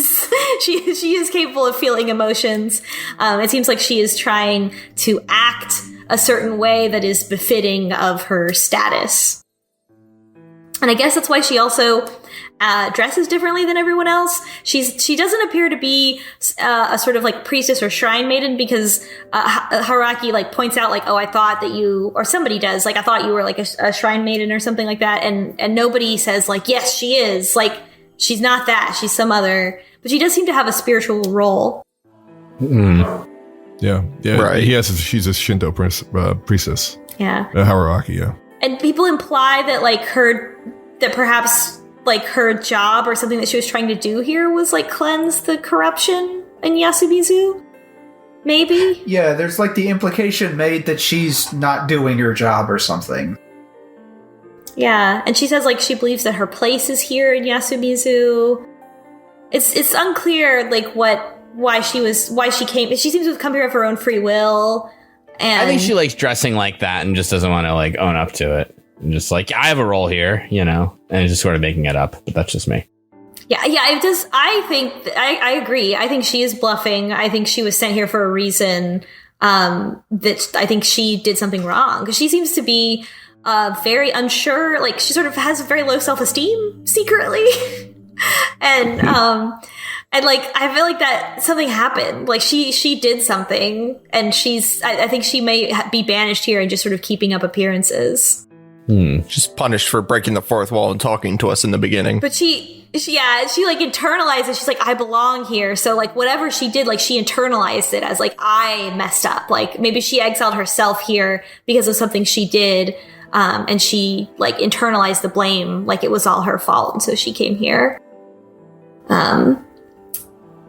is capable of feeling emotions. It seems like she is trying to act a certain way that is befitting of her status. And I guess that's why she also dresses differently than everyone else. She doesn't appear to be a sort of like priestess or shrine maiden, because Haruaki like points out like, oh, I thought that you, or somebody does, like, I thought you were like a shrine maiden or something like that. And nobody says like, yes, she is. Like, she's not that. She's some other. But she does seem to have a spiritual role. Mm. Yeah. Right. She's a Shinto priestess. Yeah. Haruaki, yeah. And people imply that perhaps like her job or something that she was trying to do here was like cleanse the corruption in Yasumizu. Maybe? Yeah, there's like the implication made that she's not doing her job or something. Yeah, and she says like she believes that her place is here in Yasumizu. It's unclear like why she came. She seems to have come here of her own free will. And I think she likes dressing like that and just doesn't want to like own up to it. And just like, I have a role here, and just sort of making it up. But that's just me. Yeah, it does. I agree. I think she is bluffing. I think she was sent here for a reason. That I think she did something wrong, because she seems to be very unsure. Like, she sort of has very low self-esteem secretly. And like, I feel like that something happened. Like, she did something, and I think she may be banished here and just sort of keeping up appearances. She's punished for breaking the fourth wall and talking to us in the beginning. But she like internalized it. She's like, I belong here. So like, whatever she did, like, she internalized it as like, I messed up. Like, maybe she exiled herself here because of something she did. And she like internalized the blame, like it was all her fault. And so she came here.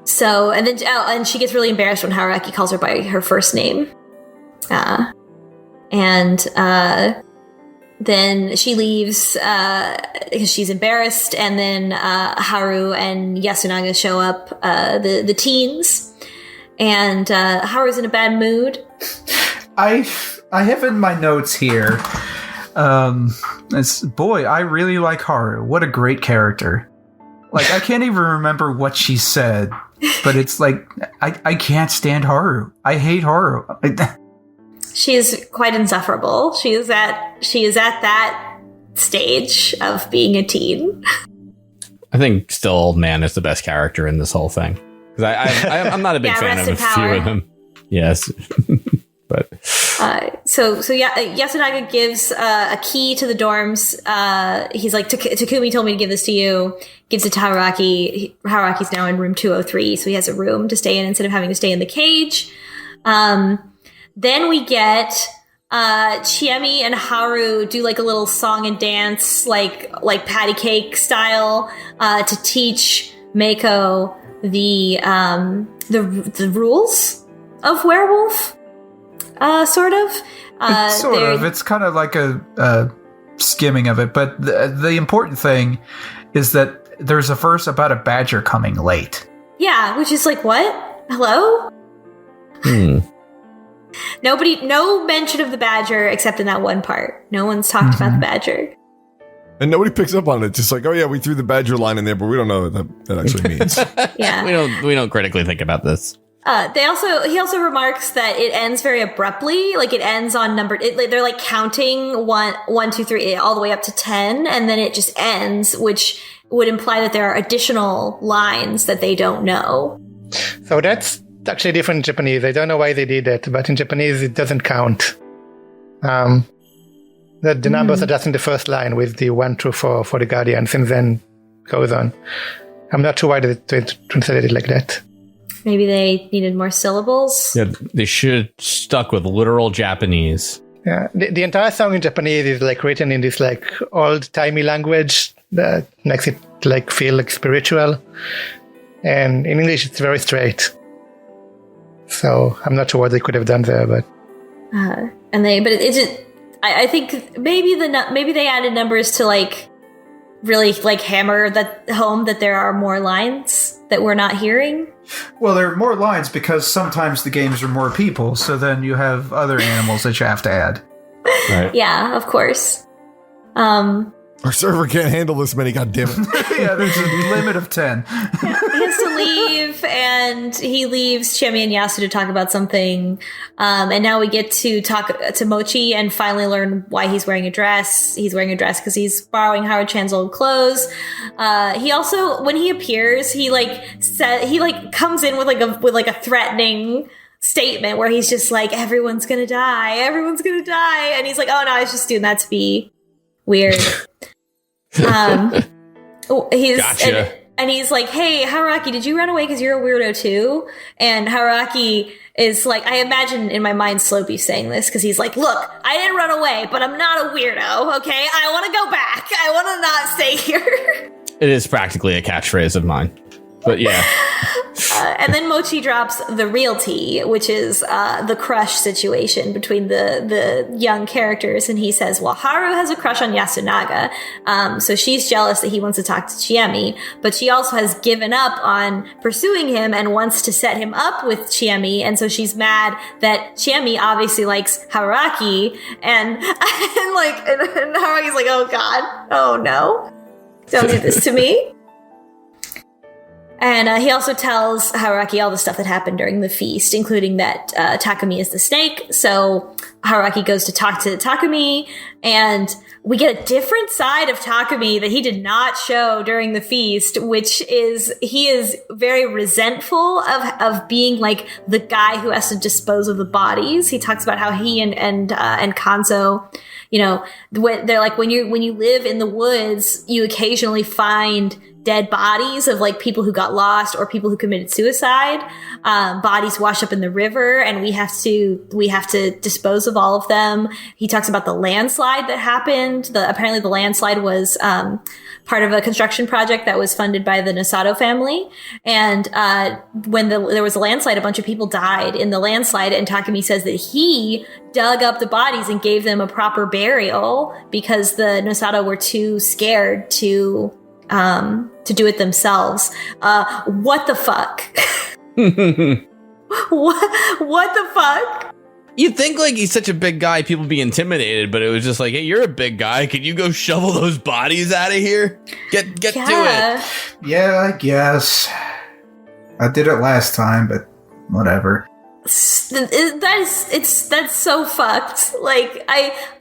So, and then, and she gets really embarrassed when Haruaki calls her by her first name. Then she leaves, because she's embarrassed. And then, Haru and Yasunaga show up, the teens. And, Haru's in a bad mood. I have in my notes here, I really like Haru. What a great character. Like, I can't even remember what she said, but it's like, I can't stand Haru. I hate Haru. She is quite insufferable. She is at that stage of being a teen. I think still Old Man is the best character in this whole thing. Because I'm not a big fan of a few of them. Yes. But so Yasunaga gives a key to the dorms. He's like, Takumi told me to give this to you. Gives it to Haruaki. Haruaki's now in room 203, so he has a room to stay in instead of having to stay in the cage. Then we get Chiemi and Haru do like a little song and dance, like patty cake style, to teach Meiko the rules of werewolf, sort of. It's kind of like a skimming of it, but the important thing is that there's a verse about a badger coming late. Yeah, which is like, what? Hello? No mention of the badger except in that one part. No one's talked about the badger. And nobody picks up on it. Just like, oh yeah, we threw the badger line in there, but we don't know what that actually means. Yeah. We don't critically think about this. He also remarks that it ends very abruptly. Like it ends on they're like counting 1, 2, 3, all the way up to 10, and then it just ends, which would imply that there are additional lines that they don't know. So that's actually different in Japanese. I don't know why they did that, but in Japanese it doesn't count. The numbers are just in the first line with the 1 through 4 for the Guardians, and then goes on. I'm not sure why they translated it like that. Maybe they needed more syllables. Yeah, they should have stuck with literal Japanese. Yeah, the entire song in Japanese is like written in this like old-timey language that makes it like feel like spiritual. And in English, it's very straight. So I'm not sure what they could have done there, but I think maybe they added numbers to like really like hammer that home that there are more lines that we're not hearing. Well, there are more lines because sometimes the games are more people, so then you have other animals that you have to add. Right. Yeah, of course. Our server can't handle this many, goddammit. Yeah, there's a limit of 10. He has to leave, and he leaves Chiemi and Yasu to talk about something. And now we get to talk to Mochi and finally learn why he's wearing a dress. He's wearing a dress because he's borrowing Howard-chan's old clothes. He also, when he appears, he comes in with a threatening statement where he's just like, everyone's gonna die, and he's like, oh no, I was just doing that to be weird. Gotcha. And he's like, hey, Haruaki, did you run away because you're a weirdo too? And Haruaki is like, I imagine in my mind Slopey saying this because he's like, look, I didn't run away, but I'm not a weirdo, okay? I want to go back. I want to not stay here. It is practically a catchphrase of mine. But yeah. And then Mochi drops the real tea, which is the crush situation between the young characters. And he says, well, Haru has a crush on Yasunaga. So she's jealous that he wants to talk to Chiemi. But she also has given up on pursuing him and wants to set him up with Chiemi. And so she's mad that Chiemi obviously likes Haruaki. And Haruaki's like, oh God, oh no. Don't do this to me. And he also tells Haruaki all the stuff that happened during the feast, including that Takumi is the snake. So Haruaki goes to talk to Takumi, and we get a different side of Takumi that he did not show during the feast, which is he is very resentful of being like the guy who has to dispose of the bodies. He talks about how he and Kanzo, you know, they're like, when you live in the woods, you occasionally find dead bodies of like people who got lost or people who committed suicide. Bodies wash up in the river, and we have to dispose of all of them. He talks about the landslide that happened. Apparently the landslide was part of a construction project that was funded by the Nosato family. And when there was a landslide, a bunch of people died in the landslide. And Takumi says that he dug up the bodies and gave them a proper burial because the Nosato were too scared to do it themselves. What the fuck? what the fuck? You'd think like he's such a big guy, people be intimidated, but it was just like, hey, you're a big guy. Could you go shovel those bodies out of here? Get to it. Yeah, I guess. I did it last time, but whatever. That's so fucked. Like,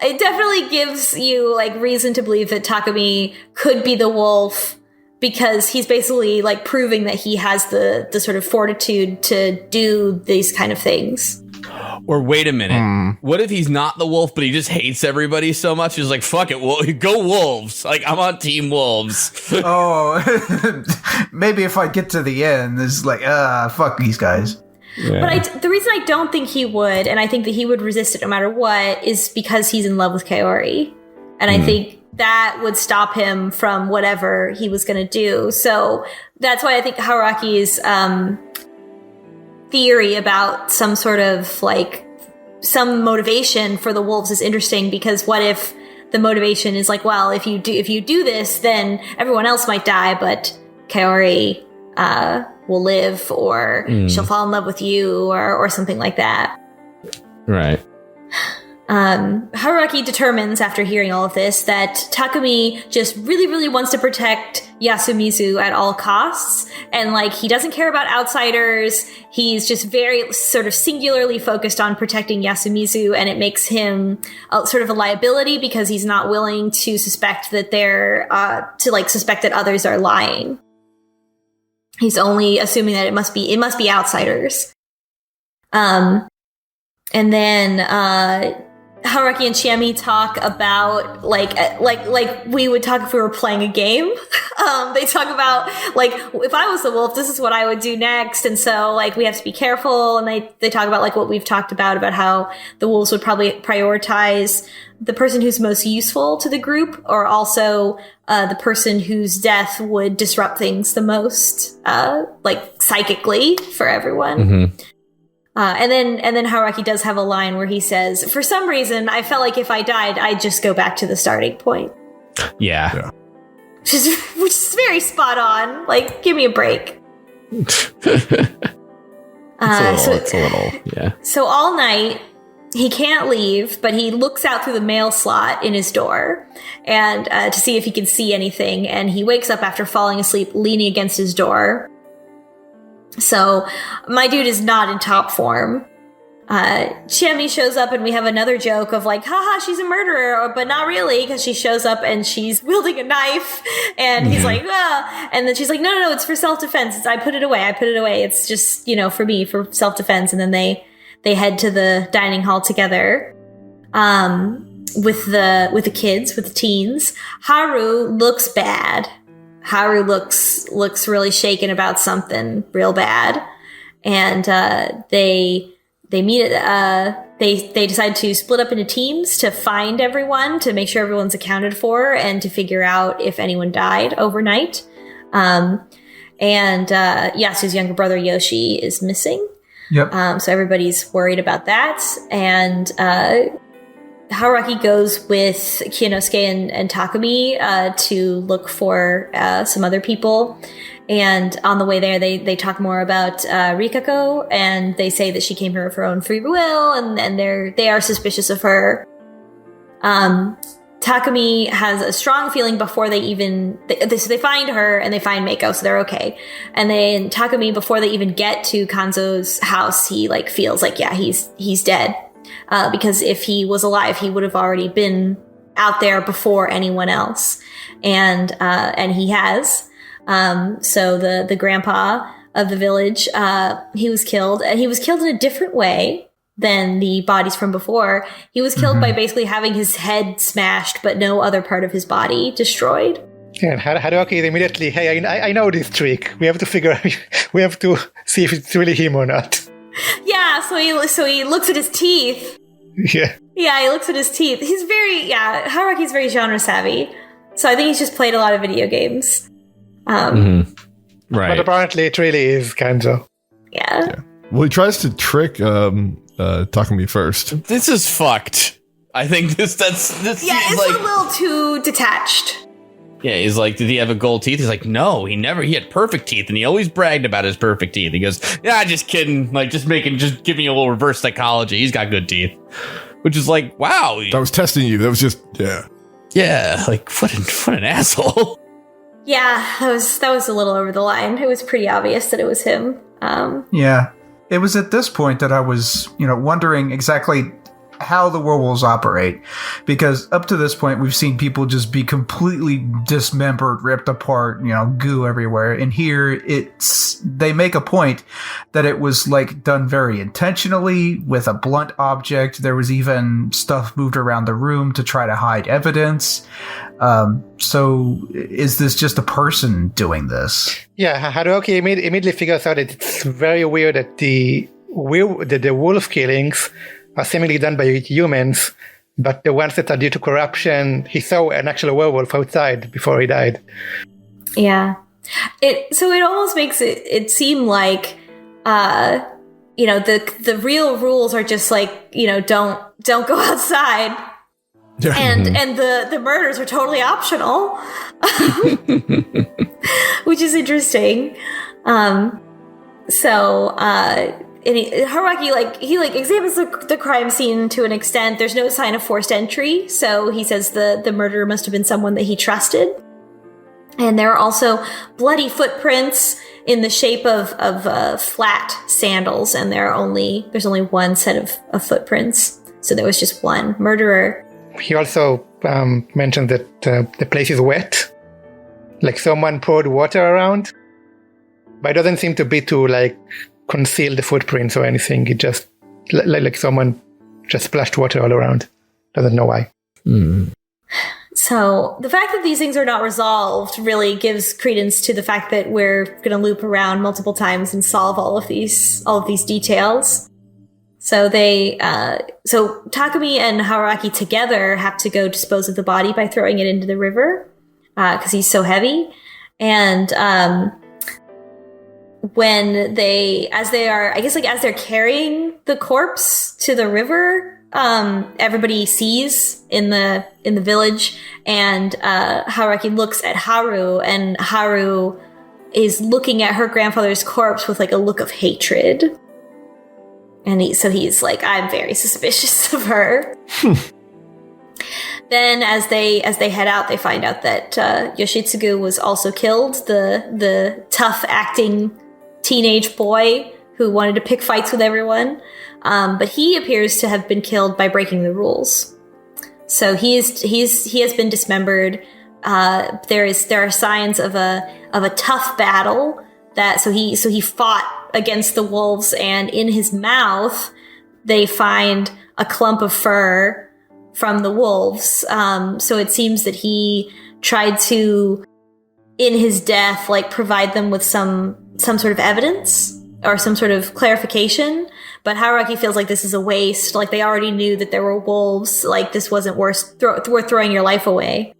it definitely gives you like reason to believe that Takumi could be the wolf, because he's basically like proving that he has the sort of fortitude to do these kind of things. Or wait a minute, what if he's not the wolf, but he just hates everybody so much? He's like, fuck it, go wolves. Like, I'm on team wolves. Oh, maybe if I get to the end, it's like, fuck these guys. Yeah. But the reason I don't think he would, and I think that he would resist it no matter what, is because he's in love with Kaori. And I think that would stop him from whatever he was going to do. So that's why I think Haruaki's theory about some sort of like some motivation for the wolves is interesting, because what if the motivation is like, well, if you do this, then everyone else might die, but Kaori will live, or she'll fall in love with you, or something like that. Right. Haruaki determines, after hearing all of this, that Takumi just really, really wants to protect Yasumizu at all costs, and like he doesn't care about outsiders. He's just very sort of singularly focused on protecting Yasumizu, and it makes him sort of a liability, because he's not willing to suspect that suspect that others are lying. He's only assuming that it must be outsiders. And then Haruaki and Chiemi talk about like we would talk if we were playing a game. They talk about like, if I was the wolf, this is what I would do next, and so like we have to be careful. And they talk about like what we've talked about how the wolves would probably prioritize the person who's most useful to the group, or also the person whose death would disrupt things the most, like psychically for everyone. Mm-hmm. And then Haruaki does have a line where he says, "For some reason, I felt like if I died, I'd just go back to the starting point." Yeah. Which is very spot on. Like, give me a break. It's a little, yeah. So all night, he can't leave, but he looks out through the mail slot in his door and to see if he can see anything. And he wakes up after falling asleep, leaning against his door. So my dude is not in top form. Chiemi shows up, and we have another joke of like, haha, she's a murderer, but not really, because she shows up and she's wielding a knife, and he's like, ah, and then she's like, no, it's for self-defense. I put it away. It's just, for me, for self-defense. And then they head to the dining hall together, with the kids, with the teens. Haru looks bad. Haru looks really shaken about something real bad, and they meet. They decide to split up into teams to find everyone, to make sure everyone's accounted for, and to figure out if anyone died overnight. And Yasu's younger brother Yoshi is missing. Yep. So everybody's worried about that, and Haruaki goes with Kiyonosuke and Takumi to look for some other people. And on the way there, they talk more about Rikako, and they say that she came here of her own free will, and they are suspicious of her. Takumi has a strong feeling before they find her, and they find Mako, so they're okay. And then Takumi, before they even get to Kanzo's house, he like feels like, yeah, he's dead. Because if he was alive, he would have already been out there before anyone else, and he has. So the grandpa of the village, he was killed, and he was killed in a different way than the bodies from before. He was killed by basically having his head smashed, but no other part of his body destroyed. Yeah, and Haruaki immediately, hey, I know this trick. We have to see if it's really him or not. Yeah, so he looks at his teeth. Yeah. Yeah, he looks at his teeth. Haruaki's very genre savvy. So I think he's just played a lot of video games. Right. But apparently it really is Kanzo. Yeah. Well, he tries to trick Takumi first. This is fucked. I think this. Yeah, it's like a little too detached. Yeah, he's like, did he have a gold teeth? He's like, no, he had perfect teeth, and he always bragged about his perfect teeth. He goes, yeah, just kidding, like just give me a little reverse psychology. He's got good teeth, which is like, wow. I was testing you. That was just, yeah. Yeah, like what an asshole. Yeah, that was a little over the line. It was pretty obvious that it was him. Yeah, it was at this point that I was, wondering exactly how the werewolves operate, because up to this point we've seen people just be completely dismembered, ripped apart, goo everywhere, and here they make a point that it was like done very intentionally with a blunt object. There was even stuff moved around the room to try to hide evidence. So is this just a person doing this? Yeah, Haruaki immediately figures out that it's very weird that the wolf killings are seemingly done by humans, but the ones that are due to corruption, he saw an actual werewolf outside before he died. Yeah. So it almost makes it seem like, the real rules are just like, don't go outside. Yeah. And the murders are totally optional, which is interesting. Haruaki, he examines the crime scene to an extent. There's no sign of forced entry, so he says the murderer must have been someone that he trusted. And there are also bloody footprints in the shape of flat sandals, and there's only one set of footprints. So there was just one murderer. He also mentioned that the place is wet, like someone poured water around, but it doesn't seem to be to conceal the footprints or anything. It just like someone just splashed water all around. Doesn't know why. Mm. So the fact that these things are not resolved really gives credence to the fact that we're going to loop around multiple times and solve all of these details. So so Takumi and Haruaki together have to go dispose of the body by throwing it into the river because he's so heavy. And as they're carrying the corpse to the river, everybody sees in the village, and Haruaki looks at Haru, and Haru is looking at her grandfather's corpse with a look of hatred. And he's like, I'm very suspicious of her. Then as they head out, they find out that Yoshitsugu was also killed, the tough acting teenage boy who wanted to pick fights with everyone. But he appears to have been killed by breaking the rules. So he has been dismembered. There are signs of a tough battle so he fought against the wolves, and in his mouth they find a clump of fur from the wolves. So it seems that he tried to, in his death, provide them with some sort of evidence or some sort of clarification. But Haruaki feels like this is a waste. They already knew that there were wolves. This wasn't worth throwing your life away.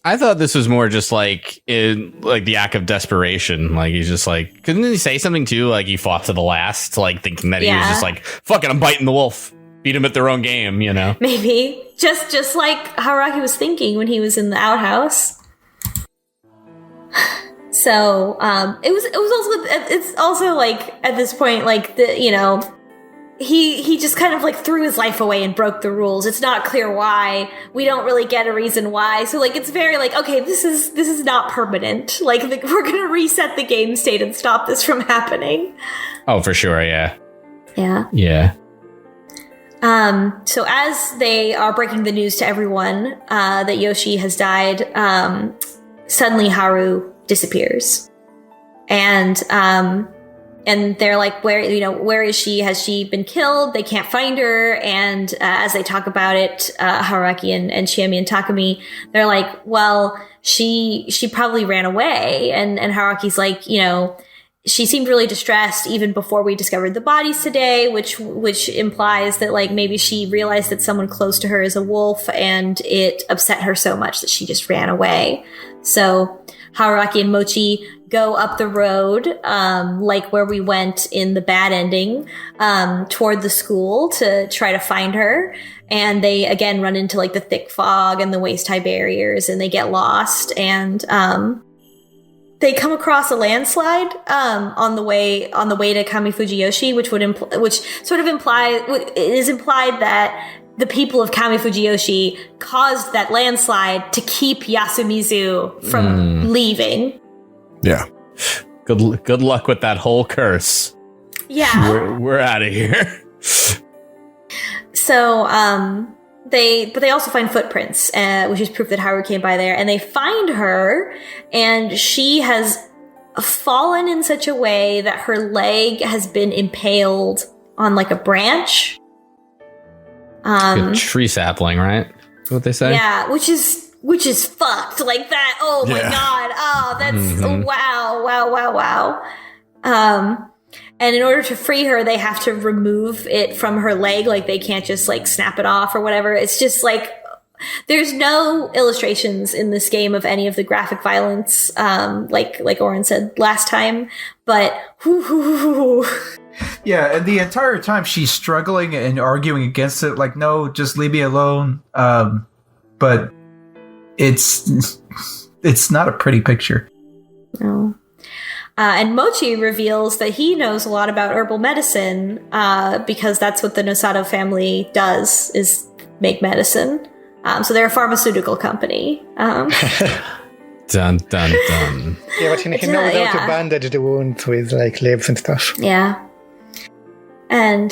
I thought this was more just the act of desperation. He's just couldn't he say something too? He fought to the last, thinking that he was just fuck it, I'm biting the wolf. Beat him at their own game, Maybe. Just like Haruaki was thinking when he was in the outhouse. So, it's also at this point, he just kind of like threw his life away and broke the rules. It's not clear why. We don't really get a reason why. So like it's very like, okay, this is not permanent. Like we're gonna reset the game state and stop this from happening. Oh, for sure, yeah. Yeah. Yeah. So as they are breaking the news to everyone that Yoshi has died, suddenly Haru disappears. And they're like, where is she? Has she been killed? They can't find her. And as they talk about it, Haruaki and Chiemi and Takumi, they're like, well, she probably ran away. And Haruaki's like, she seemed really distressed even before we discovered the bodies today, which implies that like maybe she realized that someone close to her is a wolf and it upset her so much that she just ran away. So Haruaki and Mochi go up the road, like where we went in the bad ending, toward the school to try to find her. And they again run into like the thick fog and the waist-high barriers, and they get lost. And they come across a landslide on the way to Kamifujiyoshi, which sort of is implied that the people of Kamifujiyoshi caused that landslide to keep Yasumizu from leaving. Yeah. Good luck with that whole curse. Yeah. We're out of here. So, they also find footprints, which is proof that Haru came by there, and they find her, and she has fallen in such a way that her leg has been impaled on like a branch. A tree sapling, right? That's what they say? Yeah, which is fucked like that. Oh my god. Oh, that's wow. And in order to free her, they have to remove it from her leg. Like, they can't just, like, snap it off or whatever. It's just, like, there's no illustrations in this game of any of the graphic violence, like Oren said last time. But, Yeah, and the entire time she's struggling and arguing against it, like, no, just leave me alone. But it's not a pretty picture. No. And Mochi reveals that he knows a lot about herbal medicine, because that's what the Nosato family does, is make medicine. So they're a pharmaceutical company. Dun, dun, dun. Yeah, but he knows how to bandage the wounds with, like, leaves and stuff. Yeah. And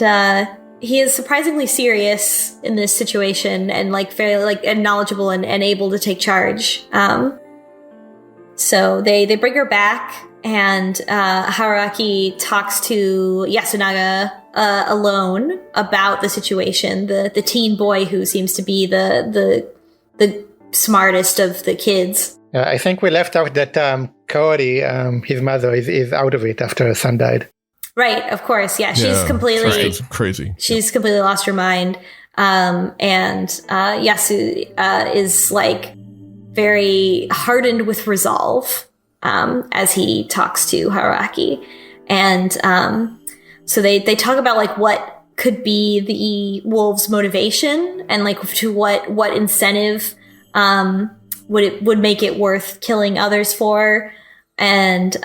he is surprisingly serious in this situation and, like, very, like, and knowledgeable and able to take charge. So they bring her back, and Haruaki talks to Yasunaga alone about the situation. The teen boy who seems to be the smartest of the kids. I think we left out that Kaori, his mother, is out of it after her son died. Right, of course. Yeah, she's completely crazy. She's completely lost her mind. And Yasu is, like, very hardened with resolve as he talks to Haruaki. And so they talk about, like, what could be the wolves' motivation and, like, to what incentive would make it worth killing others for. And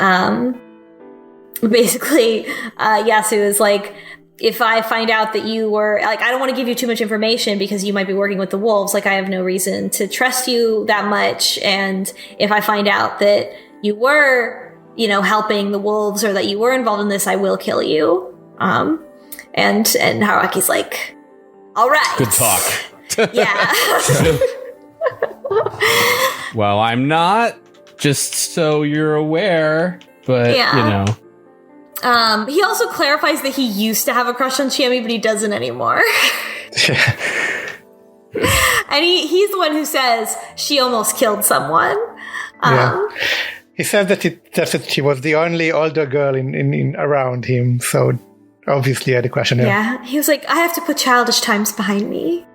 basically, Yasu is like, if I find out that you were, like, I don't want to give you too much information because you might be working with the wolves. Like, I have no reason to trust you that much. And if I find out that you were, helping the wolves or that you were involved in this, I will kill you. And Haruaki's like, all right. Good talk. Yeah. Well, I'm not, just so you're aware, but, He also clarifies that he used to have a crush on Chiemi, but he doesn't anymore. And he's the one who says she almost killed someone. He said that she was the only older girl in around him, so obviously I had a crush on her. Yeah, he was like, I have to put childish times behind me.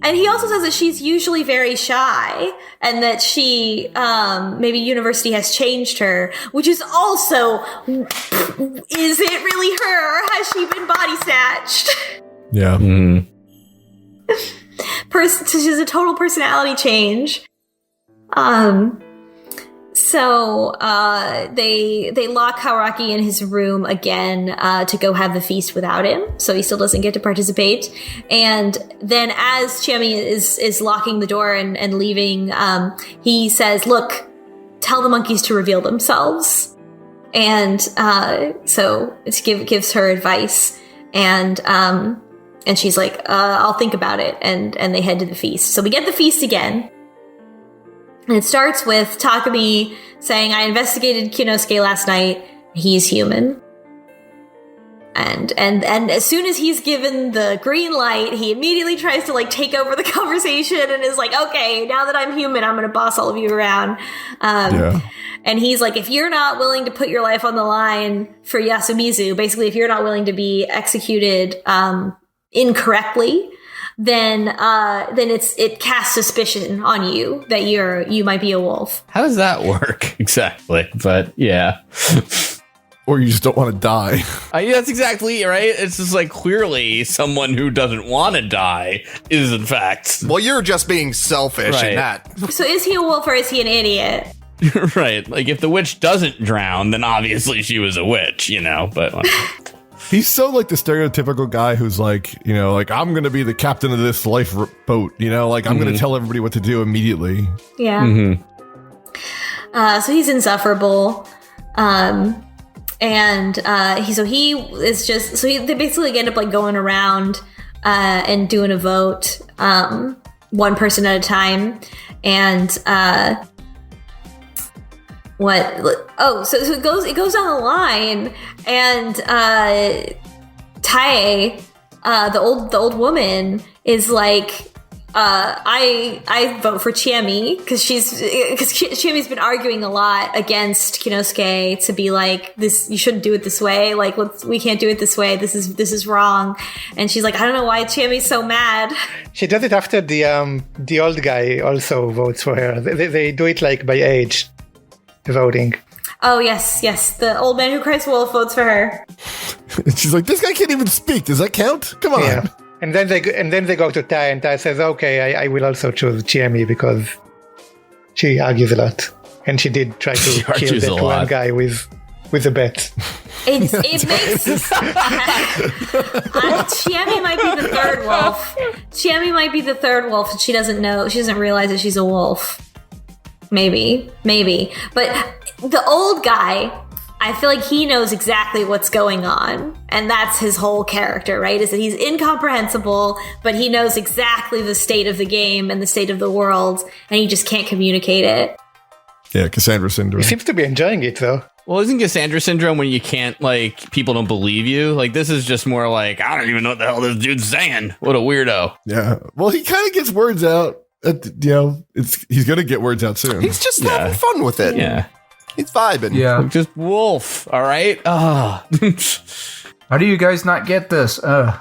And he also says that she's usually very shy and that she, maybe university has changed her, which is also, is it really her? Has she been body snatched? Yeah. Mm. She's a total personality change. So they lock Haruaki in his room again to go have the feast without him, so he still doesn't get to participate. And then as Chiemi is locking the door and leaving, he says, "Look, tell the monkeys to reveal themselves." And so it gives her advice, and she's like, "I'll think about it." And they head to the feast. So we get the feast again. And it starts with Takumi saying, I investigated Kinosuke last night. He's human. And as soon as he's given the green light, he immediately tries to, like, take over the conversation and is like, okay, now that I'm human, I'm going to boss all of you around. And he's like, if you're not willing to put your life on the line for Yasumizu, basically, if you're not willing to be executed incorrectly, then it casts suspicion on you that you might be a wolf. How does that work exactly? But yeah. Or you just don't want to die. That's exactly right. It's just like, clearly someone who doesn't want to die is in fact. Well, you're just being selfish in that. So is he a wolf or is he an idiot? Right. Like, if the witch doesn't drown, then obviously she was a witch, but He's so, like, the stereotypical guy who's like, like, I'm going to be the captain of this lifeboat, like, I'm going to tell everybody what to do immediately. Yeah. Mm-hmm. So he's insufferable. They basically end up, like, going around and doing a vote, one person at a time. And so it goes down the line, and Tae, the old woman, is like, I vote for Chiemi because Chiemi's been arguing a lot against Kinosuke to be like, this, you shouldn't do it this way. Like, we can't do it this way. This is wrong. And she's like, I don't know why Chiemi's so mad. She does it after the old guy also votes for her. They do it like by age voting. Oh yes. The old man who cries wolf votes for her. She's like, this guy can't even speak. Does that count? Come on. Yeah. And then they go to Tai, and Tai says, "Okay, I will also choose Chiemi because she argues a lot, and she did try to kill that one guy with a bet." It makes Chiemi might be the third wolf. Chiemi might be the third wolf, and she doesn't know. She doesn't realize that she's a wolf. Maybe, but the old guy, I feel like he knows exactly what's going on, and that's his whole character, right? Is that he's incomprehensible, but he knows exactly the state of the game and the state of the world, and he just can't communicate it. Yeah, Cassandra syndrome. He seems to be enjoying it, though. Well, isn't Cassandra syndrome when you can't, like, people don't believe you? Like, this is just more like, I don't even know what the hell this dude's saying. What a weirdo. Yeah. Well, he kind of gets words out. He's going to get words out soon. He's just having fun with it. Yeah. He's vibing. Yeah. Just wolf, all right? How do you guys not get this? And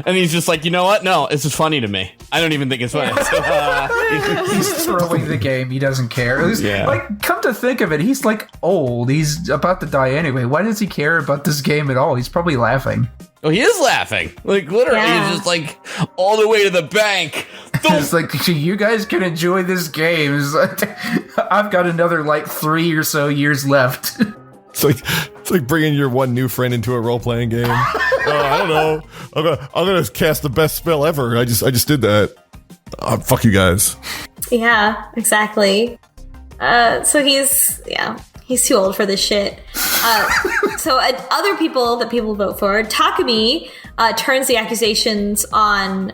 he's just like, you know what? No, this is funny to me. I don't even think it's funny. He's throwing the game. He doesn't care. Like, come to think of it, he's like old. He's about to die anyway. Why does he care about this game at all? He's probably laughing. Oh, he is laughing. Like, literally, he's just like all the way to the bank. It's like, you guys can enjoy this game. It's like, I've got another, like, 3 or so years left. It's like bringing your one new friend into a role-playing game. I don't know. I'm gonna cast the best spell ever. I just did that. Fuck you guys. Yeah, exactly. So he's too old for this shit. So other people that people vote for, Takumi turns the accusations on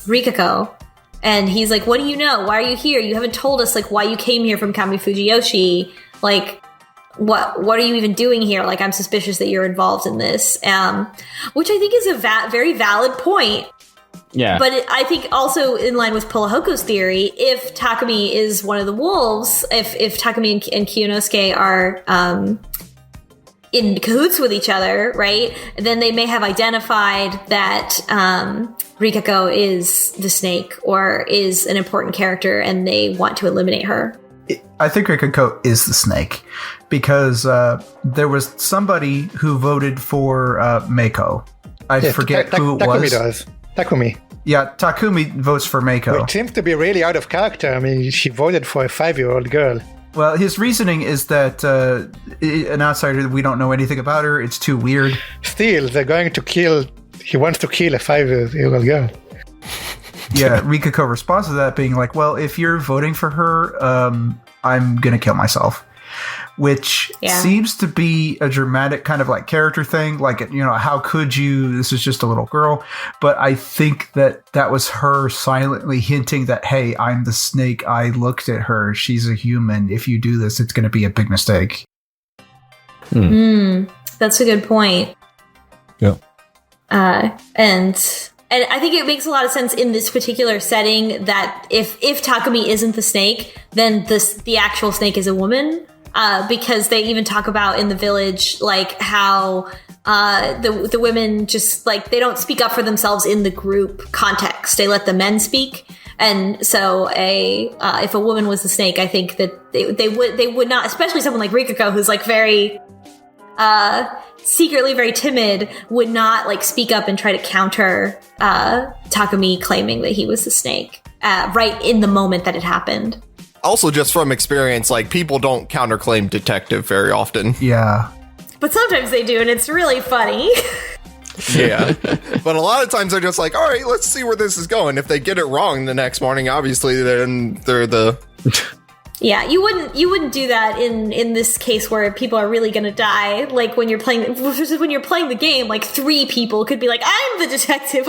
Rikako, and he's like, "What do you know? Why are you here? You haven't told us like why you came here from Kami Fujiyoshi. Like, what are you even doing here? Like, I'm suspicious that you're involved in this." Which I think is a very valid point. Yeah. But I think also in line with Pullahoko's theory, if Takumi is one of the wolves, if Takumi and Kyonosuke are in cahoots with each other, right, then they may have identified that Rikako is the snake or is an important character and they want to eliminate her. I think Rikako is the snake because there was somebody who voted for Mako. I forget who it was. Takumi does. Takumi. Yeah, Takumi votes for Mako. Which seems to be really out of character. I mean, she voted for a 5-year-old girl. Well, his reasoning is that an outsider, we don't know anything about her. It's too weird. Still, he wants to kill a 5-year-old girl. Yeah, Rikako responds to that being like, well, if you're voting for her, I'm going to kill myself. Which seems to be a dramatic kind of like character thing. Like, you know, how could you? This is just a little girl. But I think that was her silently hinting that, hey, I'm the snake. I looked at her. She's a human. If you do this, it's going to be a big mistake. That's a good point. Yeah. And I think it makes a lot of sense in this particular setting that if Takumi isn't the snake, then the actual snake is a woman. Because they even talk about in the village, like how the women just like they don't speak up for themselves in the group context. They let the men speak, and so if a woman was the snake, I think that they would not, especially someone like Rikako, who's like very secretly very timid, would not like speak up and try to counter Takumi claiming that he was the snake right in the moment that it happened. Also, just from experience, like, people don't counterclaim detective very often. Yeah. But sometimes they do, and it's really funny. Yeah. But a lot of times they're just like, all right, let's see where this is going. If they get it wrong the next morning, obviously, then they're the... Yeah, you wouldn't do that in this case where people are really going to die. Like, when you're playing the game, like, 3 people could be like, I'm the detective,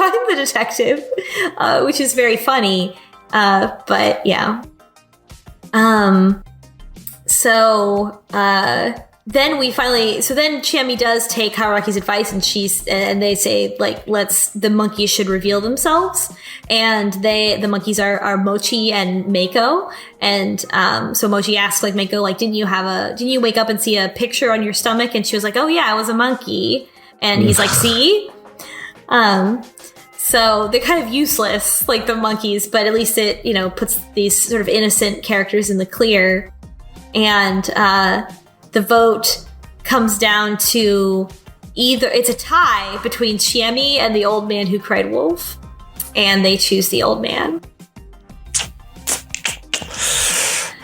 which is very funny. But, yeah. So then Chiemi does take Haraki's advice, and they say, like, the monkeys should reveal themselves. And the monkeys are Mochi and Mako. And, so Mochi asks, like, Mako, like, didn't you wake up and see a picture on your stomach? And she was like, oh yeah, I was a monkey. And he's like, see? So they're kind of useless, like the monkeys, but at least it, puts these sort of innocent characters in the clear. And, the vote comes down to it's a tie between Chiemi and the old man who cried wolf, and they choose the old man.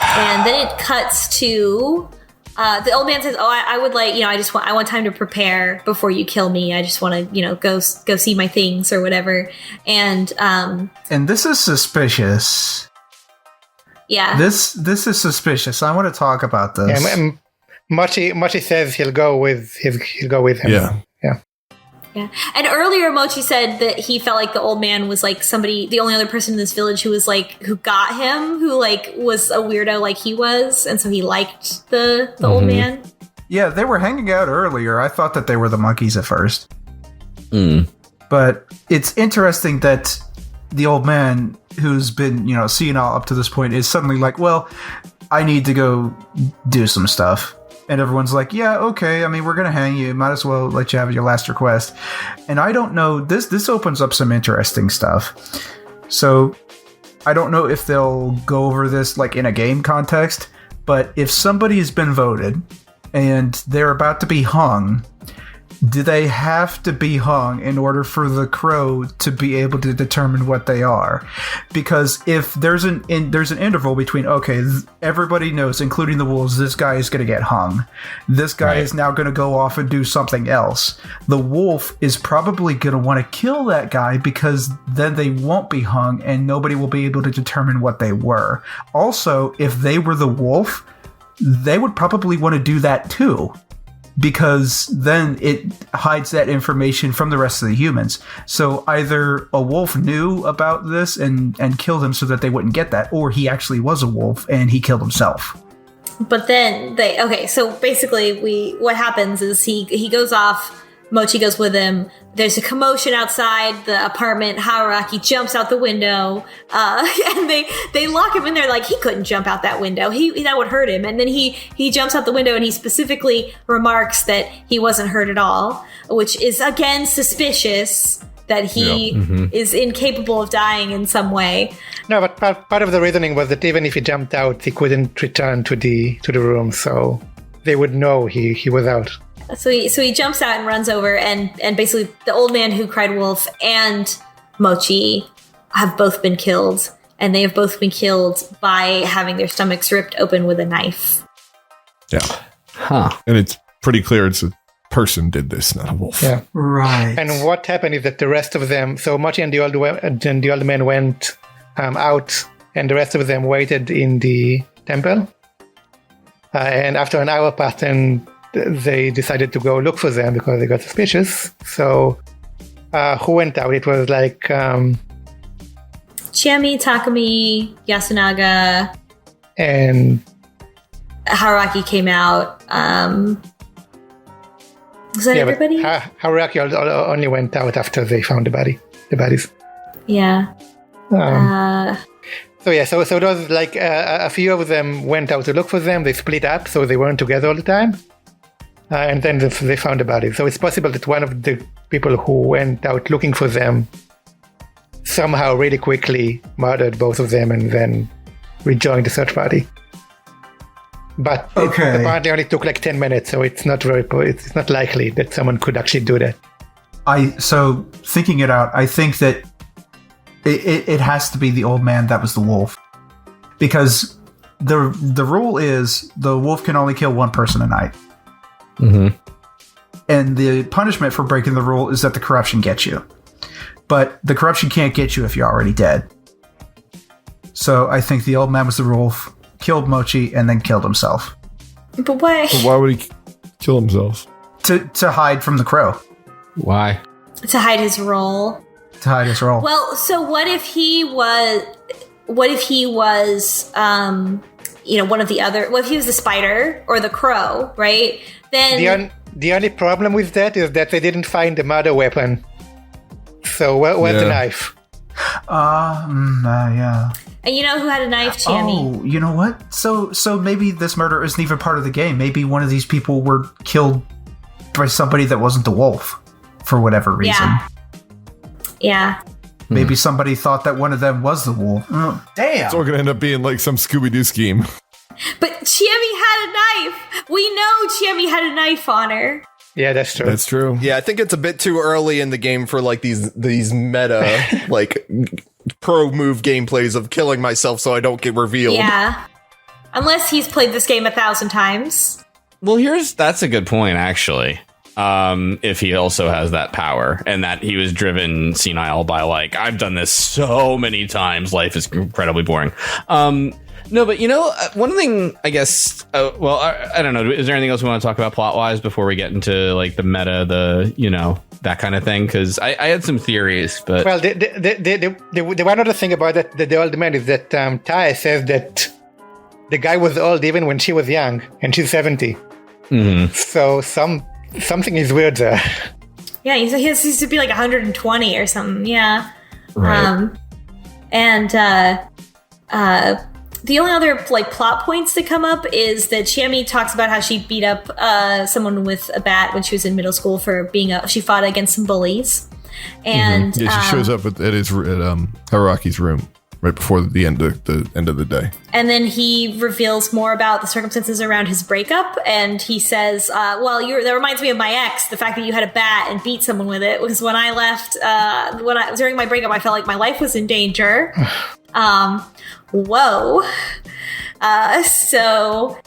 And then it cuts to the old man says, "Oh, I would like, I want time to prepare before you kill me. I just want to, go see my things or whatever." And this is suspicious. Yeah, this is suspicious. I want to talk about this. Yeah, Mochi says he'll go with him. Yeah. Yeah. And earlier Mochi said that he felt like the old man was like the only other person in this village who was like, who got him, who like was a weirdo like he was. And so he liked the old man. Yeah, they were hanging out earlier. I thought that they were the monkeys at first. But it's interesting that the old man who's been, senile up to this point is suddenly like, well, I need to go do some stuff. And everyone's like, yeah, okay. I mean, we're going to hang you. Might as well let you have your last request. And I don't know. This opens up some interesting stuff. So I don't know if they'll go over this like in a game context. But if somebody has been voted and they're about to be hung, do they have to be hung in order for the crow to be able to determine what they are? Because if there's an interval between, okay, everybody knows, including the wolves, this guy is going to get hung. This guy is now going to go off and do something else. The wolf is probably going to want to kill that guy because then they won't be hung and nobody will be able to determine what they were. Also, if they were the wolf, they would probably want to do that too, because then it hides that information from the rest of the humans. So either a wolf knew about this and killed him so that they wouldn't get that, or he actually was a wolf and he killed himself. But then so basically what happens is he goes off, Mochi goes with him. There's a commotion outside the apartment. Haruaki jumps out the window, and they lock him in there. Like, he couldn't jump out that window. That would hurt him. And then he jumps out the window, and he specifically remarks that he wasn't hurt at all, which is again suspicious that he is incapable of dying in some way. No, but part of the reasoning was that even if he jumped out, he couldn't return to the room, so they would know he was out. So he jumps out and runs over, and basically the old man who cried wolf and Mochi have both been killed, and they have both been killed by having their stomachs ripped open with a knife. Yeah. Huh. And it's pretty clear it's a person did this, not a wolf. Yeah. Right. And what happened is that the rest of them, so Mochi and the old man went out, and the rest of them waited in the temple. And after an hour passed, and they decided to go look for them because they got suspicious. So who went out? It was like Chiemi, Takumi, Yasunaga, and Haruaki came out. Was that everybody? Haruaki only went out after they found the bodies. Yeah. So it was like a few of them went out to look for them. They split up, so they weren't together all the time. And then they found the bodies. So it's possible that one of the people who went out looking for them somehow really quickly murdered both of them and then rejoined the search party. But it apparently only took like 10 minutes, so it's not likely that someone could actually do that. So thinking it out, I think that it has to be the old man that was the wolf, because the rule is the wolf can only kill one person a night. Mm-hmm. And the punishment for breaking the rule is that the corruption gets you. But the corruption can't get you if you're already dead. So I think the old man was the wolf, killed Mochi, and then killed himself. But why? But why would he kill himself? To hide from the crow. Why? To hide his role. To hide his role. Well, so what if he was one of the other. Well, if he was the spider or the crow, right? Then the only problem with that is that they didn't find the murder weapon. So where's the knife? Yeah. And you know who had a knife, Chammy? Oh, you know what? So maybe this murder isn't even part of the game. Maybe one of these people were killed by somebody that wasn't the wolf for whatever reason. Yeah. Maybe somebody thought that one of them was the wolf. Oh, damn. It's all going to end up being like some Scooby-Doo scheme. But Chammy had a knife. We know Chammy had a knife on her. Yeah, that's true. That's true. Yeah, I think it's a bit too early in the game for like these meta like pro move gameplays of killing myself so I don't get revealed. Yeah. Unless he's played this game 1,000 times. Well, that's a good point, actually. If he also has that power and that he was driven senile by like, I've done this so many times, life is incredibly boring. No, but one thing, I guess, I don't know. Is there anything else we want to talk about plot-wise before we get into like the meta, that kind of thing? Because I had some theories, but... Well, the one other thing about the old man is that Ty says that the guy was old even when she was young, and she's 70. Mm-hmm. So something is weird there. Yeah, he used to be like 120 or something, yeah. Right. The only other like plot points that come up is that Chammy talks about how she beat up someone with a bat when she was in middle school for she fought against some bullies. And Yeah, she shows up at Haraki's room right before the end of the day. And then he reveals more about the circumstances around his breakup, and he says, that reminds me of my ex, the fact that you had a bat and beat someone with it, because when I left, during my breakup, I felt like my life was in danger. Whoa. So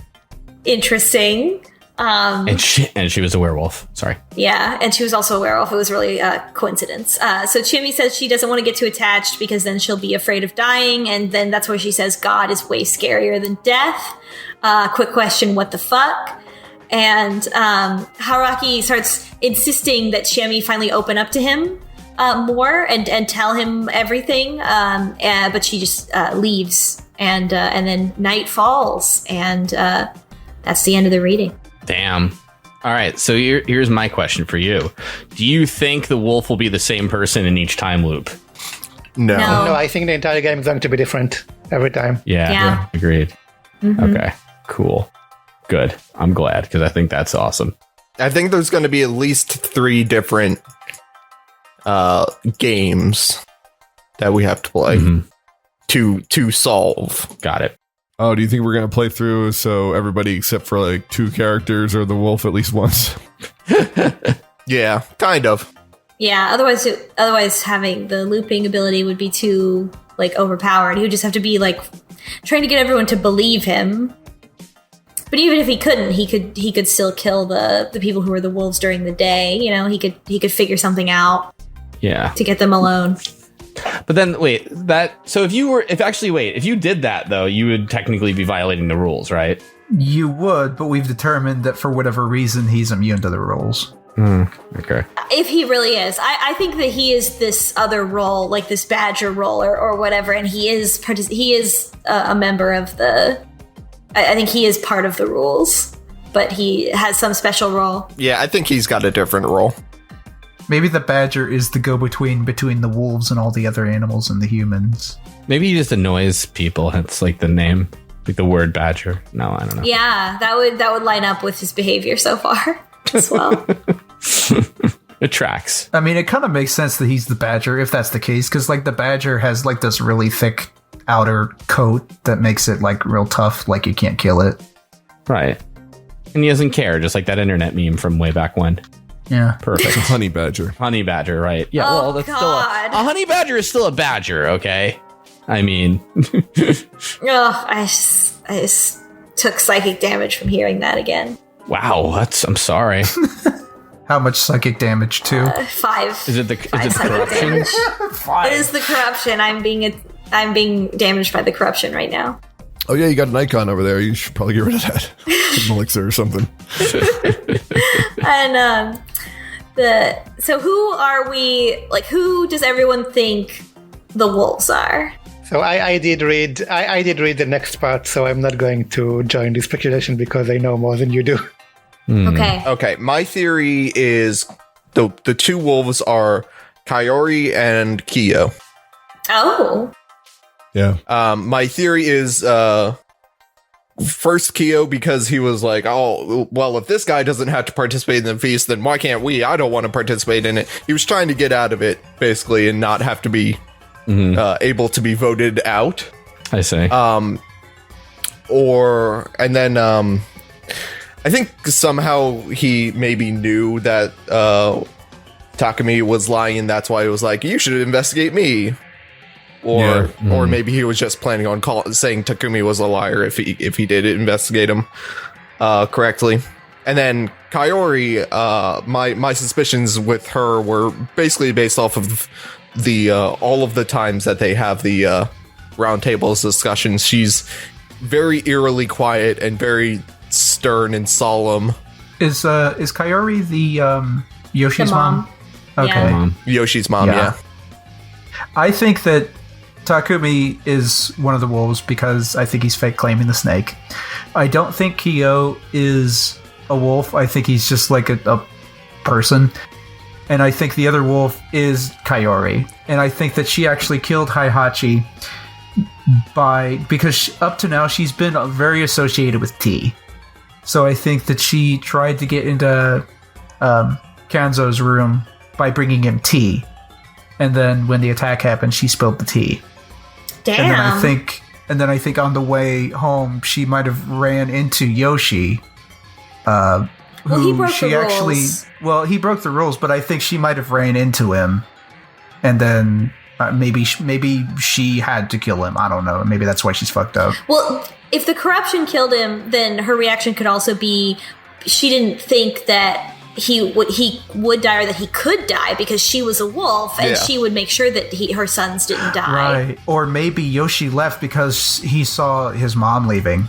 interesting. And she was a werewolf. Sorry. Yeah, and she was also a werewolf. It was really a coincidence. So Chimmy says she doesn't want to get too attached because then she'll be afraid of dying, and then that's where she says God is way scarier than death. Quick question, what the fuck? And Haraki starts insisting that Chimmy finally open up to him more and tell him everything, but she just leaves, and then night falls, and that's the end of the reading. Damn. All right, so here's my question for you. Do you think the wolf will be the same person in each time loop? No. No, I think the entire game is going to be different every time. Yeah. Agreed. Mm-hmm. Okay, cool. Good. I'm glad, because I think that's awesome. I think there's going to be at least 3 different games that we have to play to solve. Got it. Oh, do you think we're going to play through so everybody except for like 2 characters or the wolf at least once? Yeah, kind of. Yeah, otherwise having the looping ability would be too like overpowered. He would just have to be like trying to get everyone to believe him. But even if he couldn't, he could still kill the people who were the wolves during the day. He could figure something out. Yeah. To get them alone. But then wait, if you did that though, you would technically be violating the rules, right? You would, but we've determined that for whatever reason he's immune to the rules. Okay. If he really is, I think that he is this other role, like this badger role or whatever, and he is a member of the. I think he is part of the rules, but he has some special role. Yeah, I think he's got a different role. Maybe the badger is the go-between between the wolves and all the other animals and the humans. Maybe he just annoys people. That's like the name, like the word badger. No, I don't know. Yeah, that would line up with his behavior so far as well. It tracks. I mean, it kind of makes sense that he's the badger if that's the case, because like the badger has like this really thick outer coat that makes it like real tough, like you can't kill it. Right. And he doesn't care, just like that internet meme from way back when. Yeah. Perfect. Honey badger. Honey badger, right. Yeah, Oh, well, that's God. still a honey badger is still a badger, okay? I mean... Ugh, I just took psychic damage from hearing that again. Wow, I'm sorry. How much psychic damage too? 5. Is it the psychic corruption? damage. It is the corruption. I'm being damaged by the corruption right now. Oh yeah, you got an icon over there. You should probably get rid of that. An elixir or something. And so who are we? Like, who does everyone think the wolves are? So I did read the next part, so I'm not going to join the speculation because I know more than you do. Okay. Okay, my theory is the two wolves are Kaori and Kiyo. Oh. Yeah. My theory is first Kiyo, because he was like, oh, well, if this guy doesn't have to participate in the feast, then why can't we? I don't want to participate in it. He was trying to get out of it, basically, and not have to be able to be voted out. I see. I think somehow he maybe knew that Takumi was lying, and that's why he was like, you should investigate me. Or maybe he was just planning on saying Takumi was a liar if he did investigate him correctly. And then Kaori, my suspicions with her were basically based off of the all of the times that they have the round tables discussions. She's very eerily quiet and very stern and solemn. Is Kaori the Yoshi's mom? Okay. Yeah. Yoshi's mom, yeah. I think that Takumi is one of the wolves because I think he's fake claiming the snake. I don't think Kiyo is a wolf. I think he's just like a person. And I think the other wolf is Kaori. And I think that she actually killed Heihachi because up to now she's been very associated with tea. So I think that she tried to get into Kanzo's room by bringing him tea. And then when the attack happened, she spilled the tea. Damn. And then I think on the way home, she might have ran into Yoshi. He broke the rules. Well, he broke the rules, but I think she might have ran into him. And then maybe she had to kill him. I don't know. Maybe that's why she's fucked up. Well, if the corruption killed him, then her reaction could also be she didn't think that he would die or that he could die because she was a wolf and she would make sure that her sons didn't die. Right. Or maybe Yoshi left because he saw his mom leaving.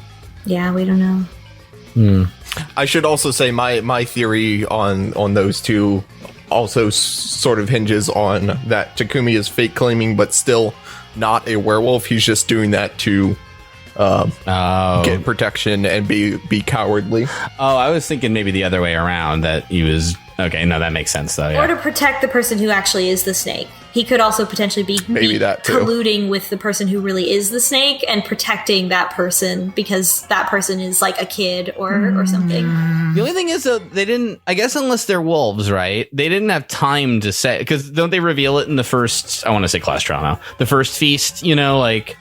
Yeah, we don't know. I should also say my theory on those two also sort of hinges on that Takumi is fake claiming but still not a werewolf. He's just doing that to get protection and be cowardly. Oh, I was thinking maybe the other way around, that he was... Okay, no, that makes sense, though, yeah. Or to protect the person who actually is the snake. He could also potentially be that too. colluding with the person who really is the snake and protecting that person because that person is like a kid or something. The only thing is, though, they didn't... I guess unless they're wolves, right? They didn't have time to say... Because don't they reveal it in the first... I want to say class trial now. The first feast, like...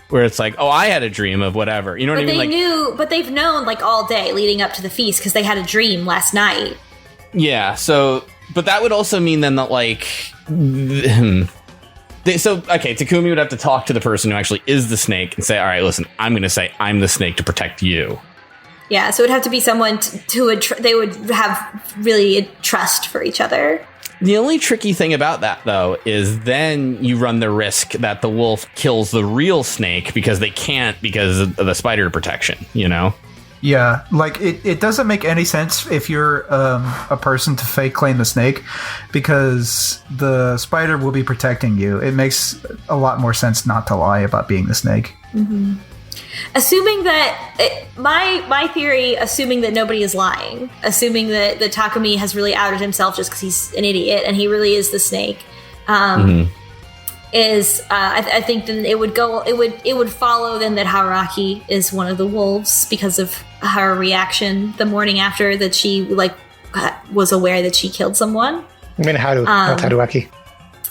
Where it's like, oh, I had a dream of whatever. You know what I mean? But they've known like all day leading up to the feast because they had a dream last night. Yeah, so, but that would also mean then that like, Takumi would have to talk to the person who actually is the snake and say, all right, listen, I'm going to say I'm the snake to protect you. Yeah, so it would have to be someone they would have really a trust for each other. The only tricky thing about that, though, is then you run the risk that the wolf kills the real snake because they can't because of the spider protection, Yeah, like it doesn't make any sense if you're a person to fake claim the snake because the spider will be protecting you. It makes a lot more sense not to lie about being the snake. Mm-hmm. Assuming that my theory, assuming that nobody is lying, assuming that Takumi has really outed himself just because he's an idiot and he really is the snake, is I think then it would follow then that Haruaki is one of the wolves because of her reaction the morning after that she was aware that she killed someone. I mean Haru, not Haruaki.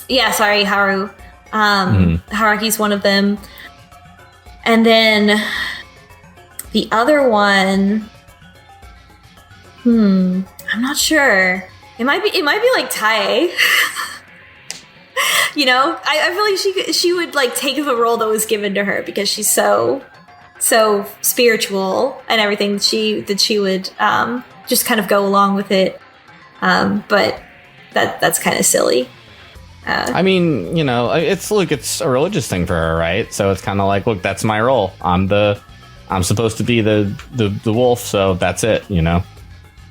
Yeah, sorry, Haru. Haruaki's one of them. And then the other one, I'm not sure. It might be like Tae. I feel like she would like take the role that was given to her because she's so spiritual and everything that she would just kind of go along with it. But that's kind of silly. I mean, it's a religious thing for her, right? So it's kind of like, look, that's my role. I'm supposed to be the wolf, so that's it,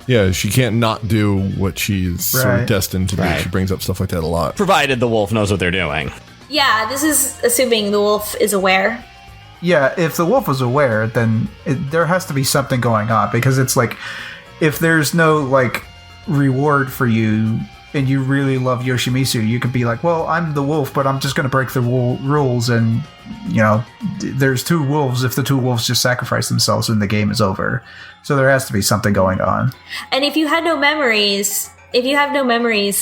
Yeah, she can't not do what she's sort of destined to do. Right. She brings up stuff like that a lot. Provided the wolf knows what they're doing. Yeah, this is assuming the wolf is aware. Yeah, if the wolf was aware, then there has to be something going on, because it's like, if there's no like reward for you and you really love Yoshimitsu, you could be like, well, I'm the wolf, but I'm just going to break the rules, and there's two wolves. If the two wolves just sacrifice themselves, then the game is over. So there has to be something going on. And if you have no memories,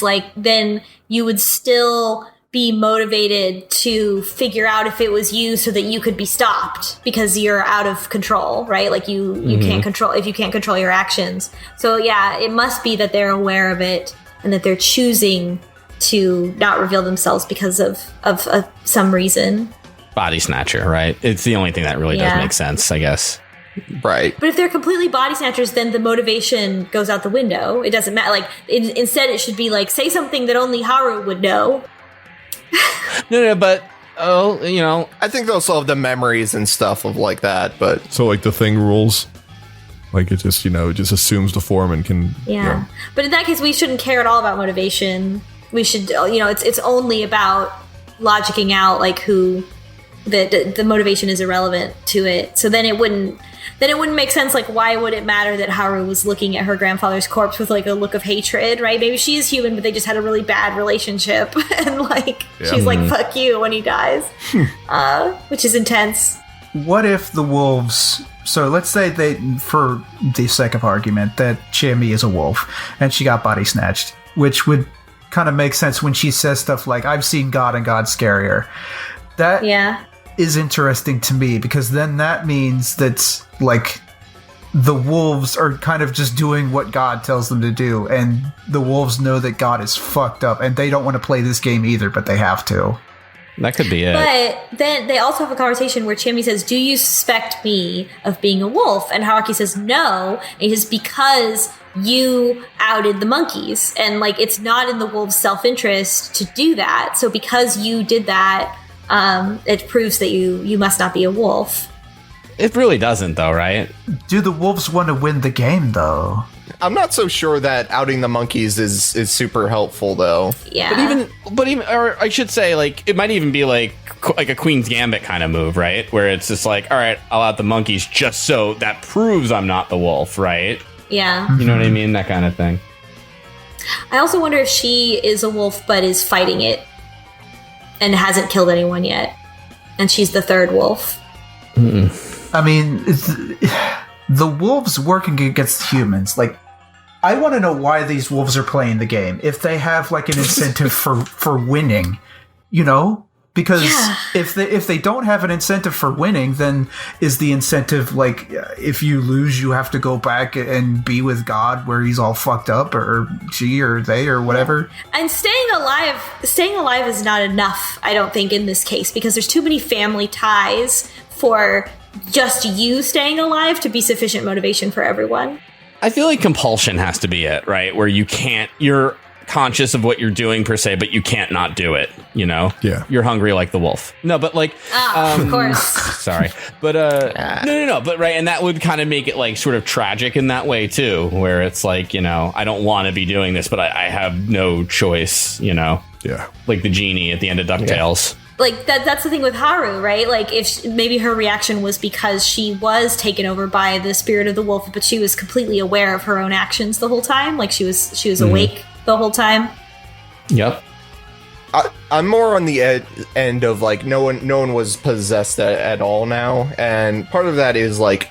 like, then you would still be motivated to figure out if it was you so that you could be stopped because you're out of control, right? Like you can't control, if you can't control your actions. So yeah, it must be that they're aware of it and that they're choosing to not reveal themselves because of some reason. Body snatcher, right? It's the only thing that really does make sense, I guess. Right. But if they're completely body snatchers, then the motivation goes out the window. It doesn't matter. Like, instead it should be like, say something that only Haru would know. No, but I think they'll still have the memories and stuff of like that, but So like the thing rules, like it just it just assumes the form and can. Yeah. But in that case, we shouldn't care at all about motivation. We should, it's only about logicking out like who the motivation is irrelevant to it. So then it wouldn't make sense. Like, why would it matter that Haru was looking at her grandfather's corpse with like a look of hatred, right? Maybe she is human, but they just had a really bad relationship, and like she's like, "Fuck you" when he dies, which is intense. What if the wolves? So let's say they, for the sake of argument, that Chami is a wolf and she got body snatched, which would kind of make sense when she says stuff like, "I've seen God and God's scarier." That is interesting to me, because then that means that like the wolves are kind of just doing what God tells them to do, and the wolves know that God is fucked up and they don't want to play this game either, but they have to. That could be it. But then they also have a conversation where Chami says, "Do you suspect me of being a wolf?" And Haruki says, "No." And he says, "Because you outed the monkeys, and like it's not in the wolves' self-interest to do that. So because you did that, it proves that you must not be a wolf." It really doesn't, though, right? Do the wolves want to win the game, though? I'm not so sure that outing the monkeys is super helpful, though. Yeah. But even, or I should say, like, it might even be like a Queen's Gambit kind of move, right? Where it's just like, all right, I'll out the monkeys just so that proves I'm not the wolf, right? Yeah. You know what I mean? That kind of thing. I also wonder if she is a wolf but is fighting it and hasn't killed anyone yet, and she's the third wolf. I mean, the wolves working against humans, like, I want to know why these wolves are playing the game. If they have like an incentive for winning, because if they don't have an incentive for winning, then is the incentive like, if you lose, you have to go back and be with God where he's all fucked up, or she or they or whatever. And staying alive is not enough, I don't think, in this case, because there's too many family ties for just you staying alive to be sufficient motivation for everyone. I feel like compulsion has to be it, right? Where you're conscious of what you're doing per se, but you can't not do it, Yeah. You're hungry like the wolf. No, but like... of course. Sorry. But, no. But, right, and that would kind of make it like sort of tragic in that way too, where it's like, I don't want to be doing this, but I have no choice, Yeah. Like the genie at the end of DuckTales. Yeah. Like, that's the thing with Haru, right? Like, if maybe her reaction was because she was taken over by the spirit of the wolf, but she was completely aware of her own actions the whole time. Like, she was awake the whole time. Yep. I'm more on the end of, like, no one was possessed at all now. And part of that is, like,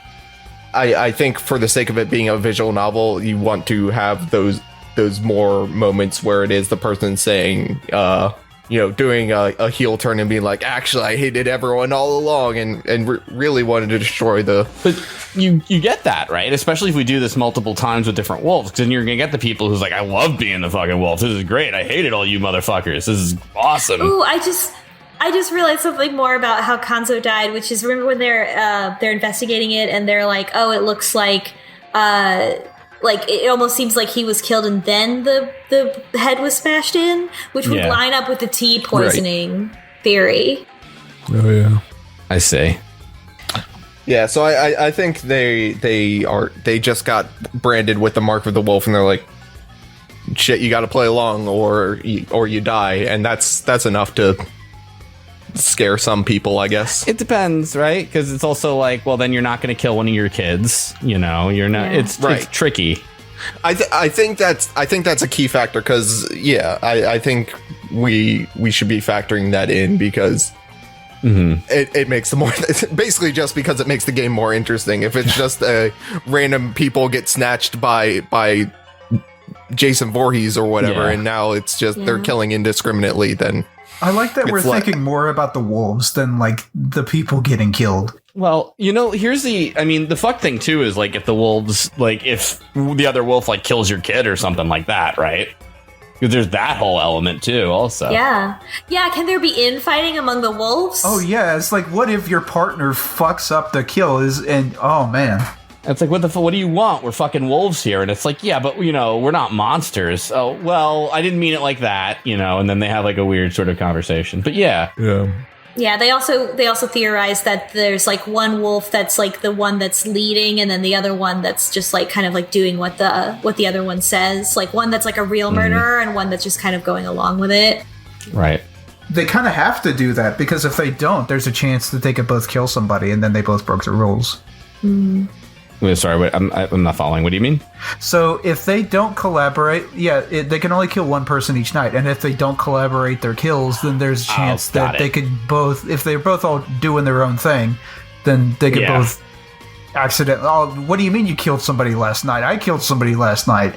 I think for the sake of it being a visual novel, you want to have those more moments where it is the person saying, doing a heel turn and being like, actually, I hated everyone all along and really wanted to destroy the... But you get that, right? Especially if we do this multiple times with different wolves, because then you're going to get the people who's like, I love being the fucking wolf. This is great. I hated all you motherfuckers. This is awesome. Ooh, I just realized something more about how Kanzo died, which is, remember when they're investigating it and they're like, oh, it looks like it almost seems like he was killed and then the head was smashed in, which would line up with the tea poisoning theory. Oh yeah, I see. Yeah, so I think they just got branded with the mark of the wolf, and they're like, shit, you got to play along or you die, and that's enough to scare some people, I guess. It depends, right? Because it's also like, well, then you're not going to kill one of your kids. You know, you're not. Yeah. It's tricky. I think that's a key factor because I think we should be factoring that in because it makes the more basically just because it makes the game more interesting. If it's just random people get snatched by Jason Voorhees or whatever, and now it's just they're killing indiscriminately, then I like that we're thinking more about the wolves than like the people getting killed. Well, you know, the fuck thing too is like if the wolves, like if the other wolf like kills your kid or something like that, right? Because there's that whole element too, also. Yeah. Can there be infighting among the wolves? Oh yeah, it's like what if your partner fucks up the kill oh man. It's like, what do you want? We're fucking wolves here. And it's like, yeah, but, you know, we're not monsters. Oh, well, I didn't mean it like that, you know, and then they have like a weird sort of conversation. But yeah. Yeah, they also theorize that there's like one wolf that's like the one that's leading, and then the other one that's just like kind of like doing what the other one says. Like one that's like a real murderer and one that's just kind of going along with it. Right. They kind of have to do that because if they don't, there's a chance that they could both kill somebody and then they both broke the rules. Sorry, wait, I'm not following. What do you mean? So if they don't collaborate, they can only kill one person each night. And if they don't collaborate their kills, then there's a chance that they could both, if they're both all doing their own thing, then they could both accidentally. Oh, what do you mean you killed somebody last night? I killed somebody last night.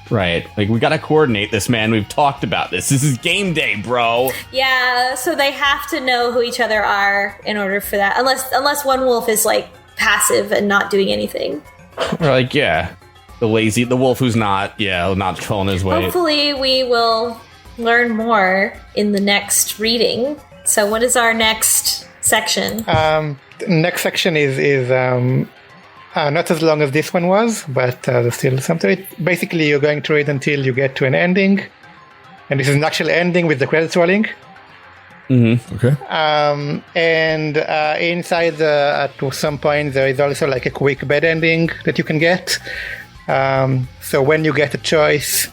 Right. Like, we gotta coordinate this, man. We've talked about this. This is game day, bro. Yeah, so they have to know who each other are in order for that. Unless one wolf is like passive and not doing anything. Or like, the wolf who's not pulling his weight. Hopefully we will learn more in the next reading. So what is our next section? Next section is not as long as this one was, but there's still some to it. Basically, you're going to read until you get to an ending. And this is an actual ending with the credits rolling. Okay. And inside at some point there is also like a quick bad ending that you can get. So when you get a choice,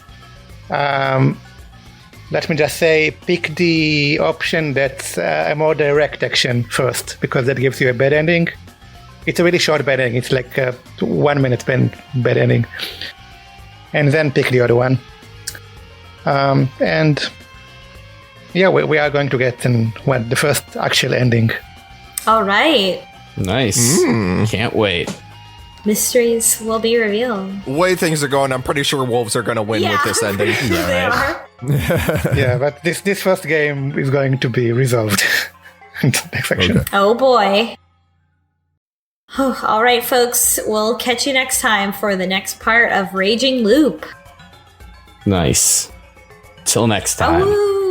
let me just say pick the option that's a more direct action first, because that gives you a bad ending. It's a really short bad ending. It's like a 1 minute bad ending, and then pick the other one. And yeah, we are going to get the first actual ending. All right. Nice. Can't wait. Mysteries will be revealed. The way things are going, I'm pretty sure wolves are going to win with this ending. They are. Yeah, but this first game is going to be resolved in the next section. Okay. Oh boy. All right, folks. We'll catch you next time for the next part of Raging Loop. Nice. Till next time. Ooh.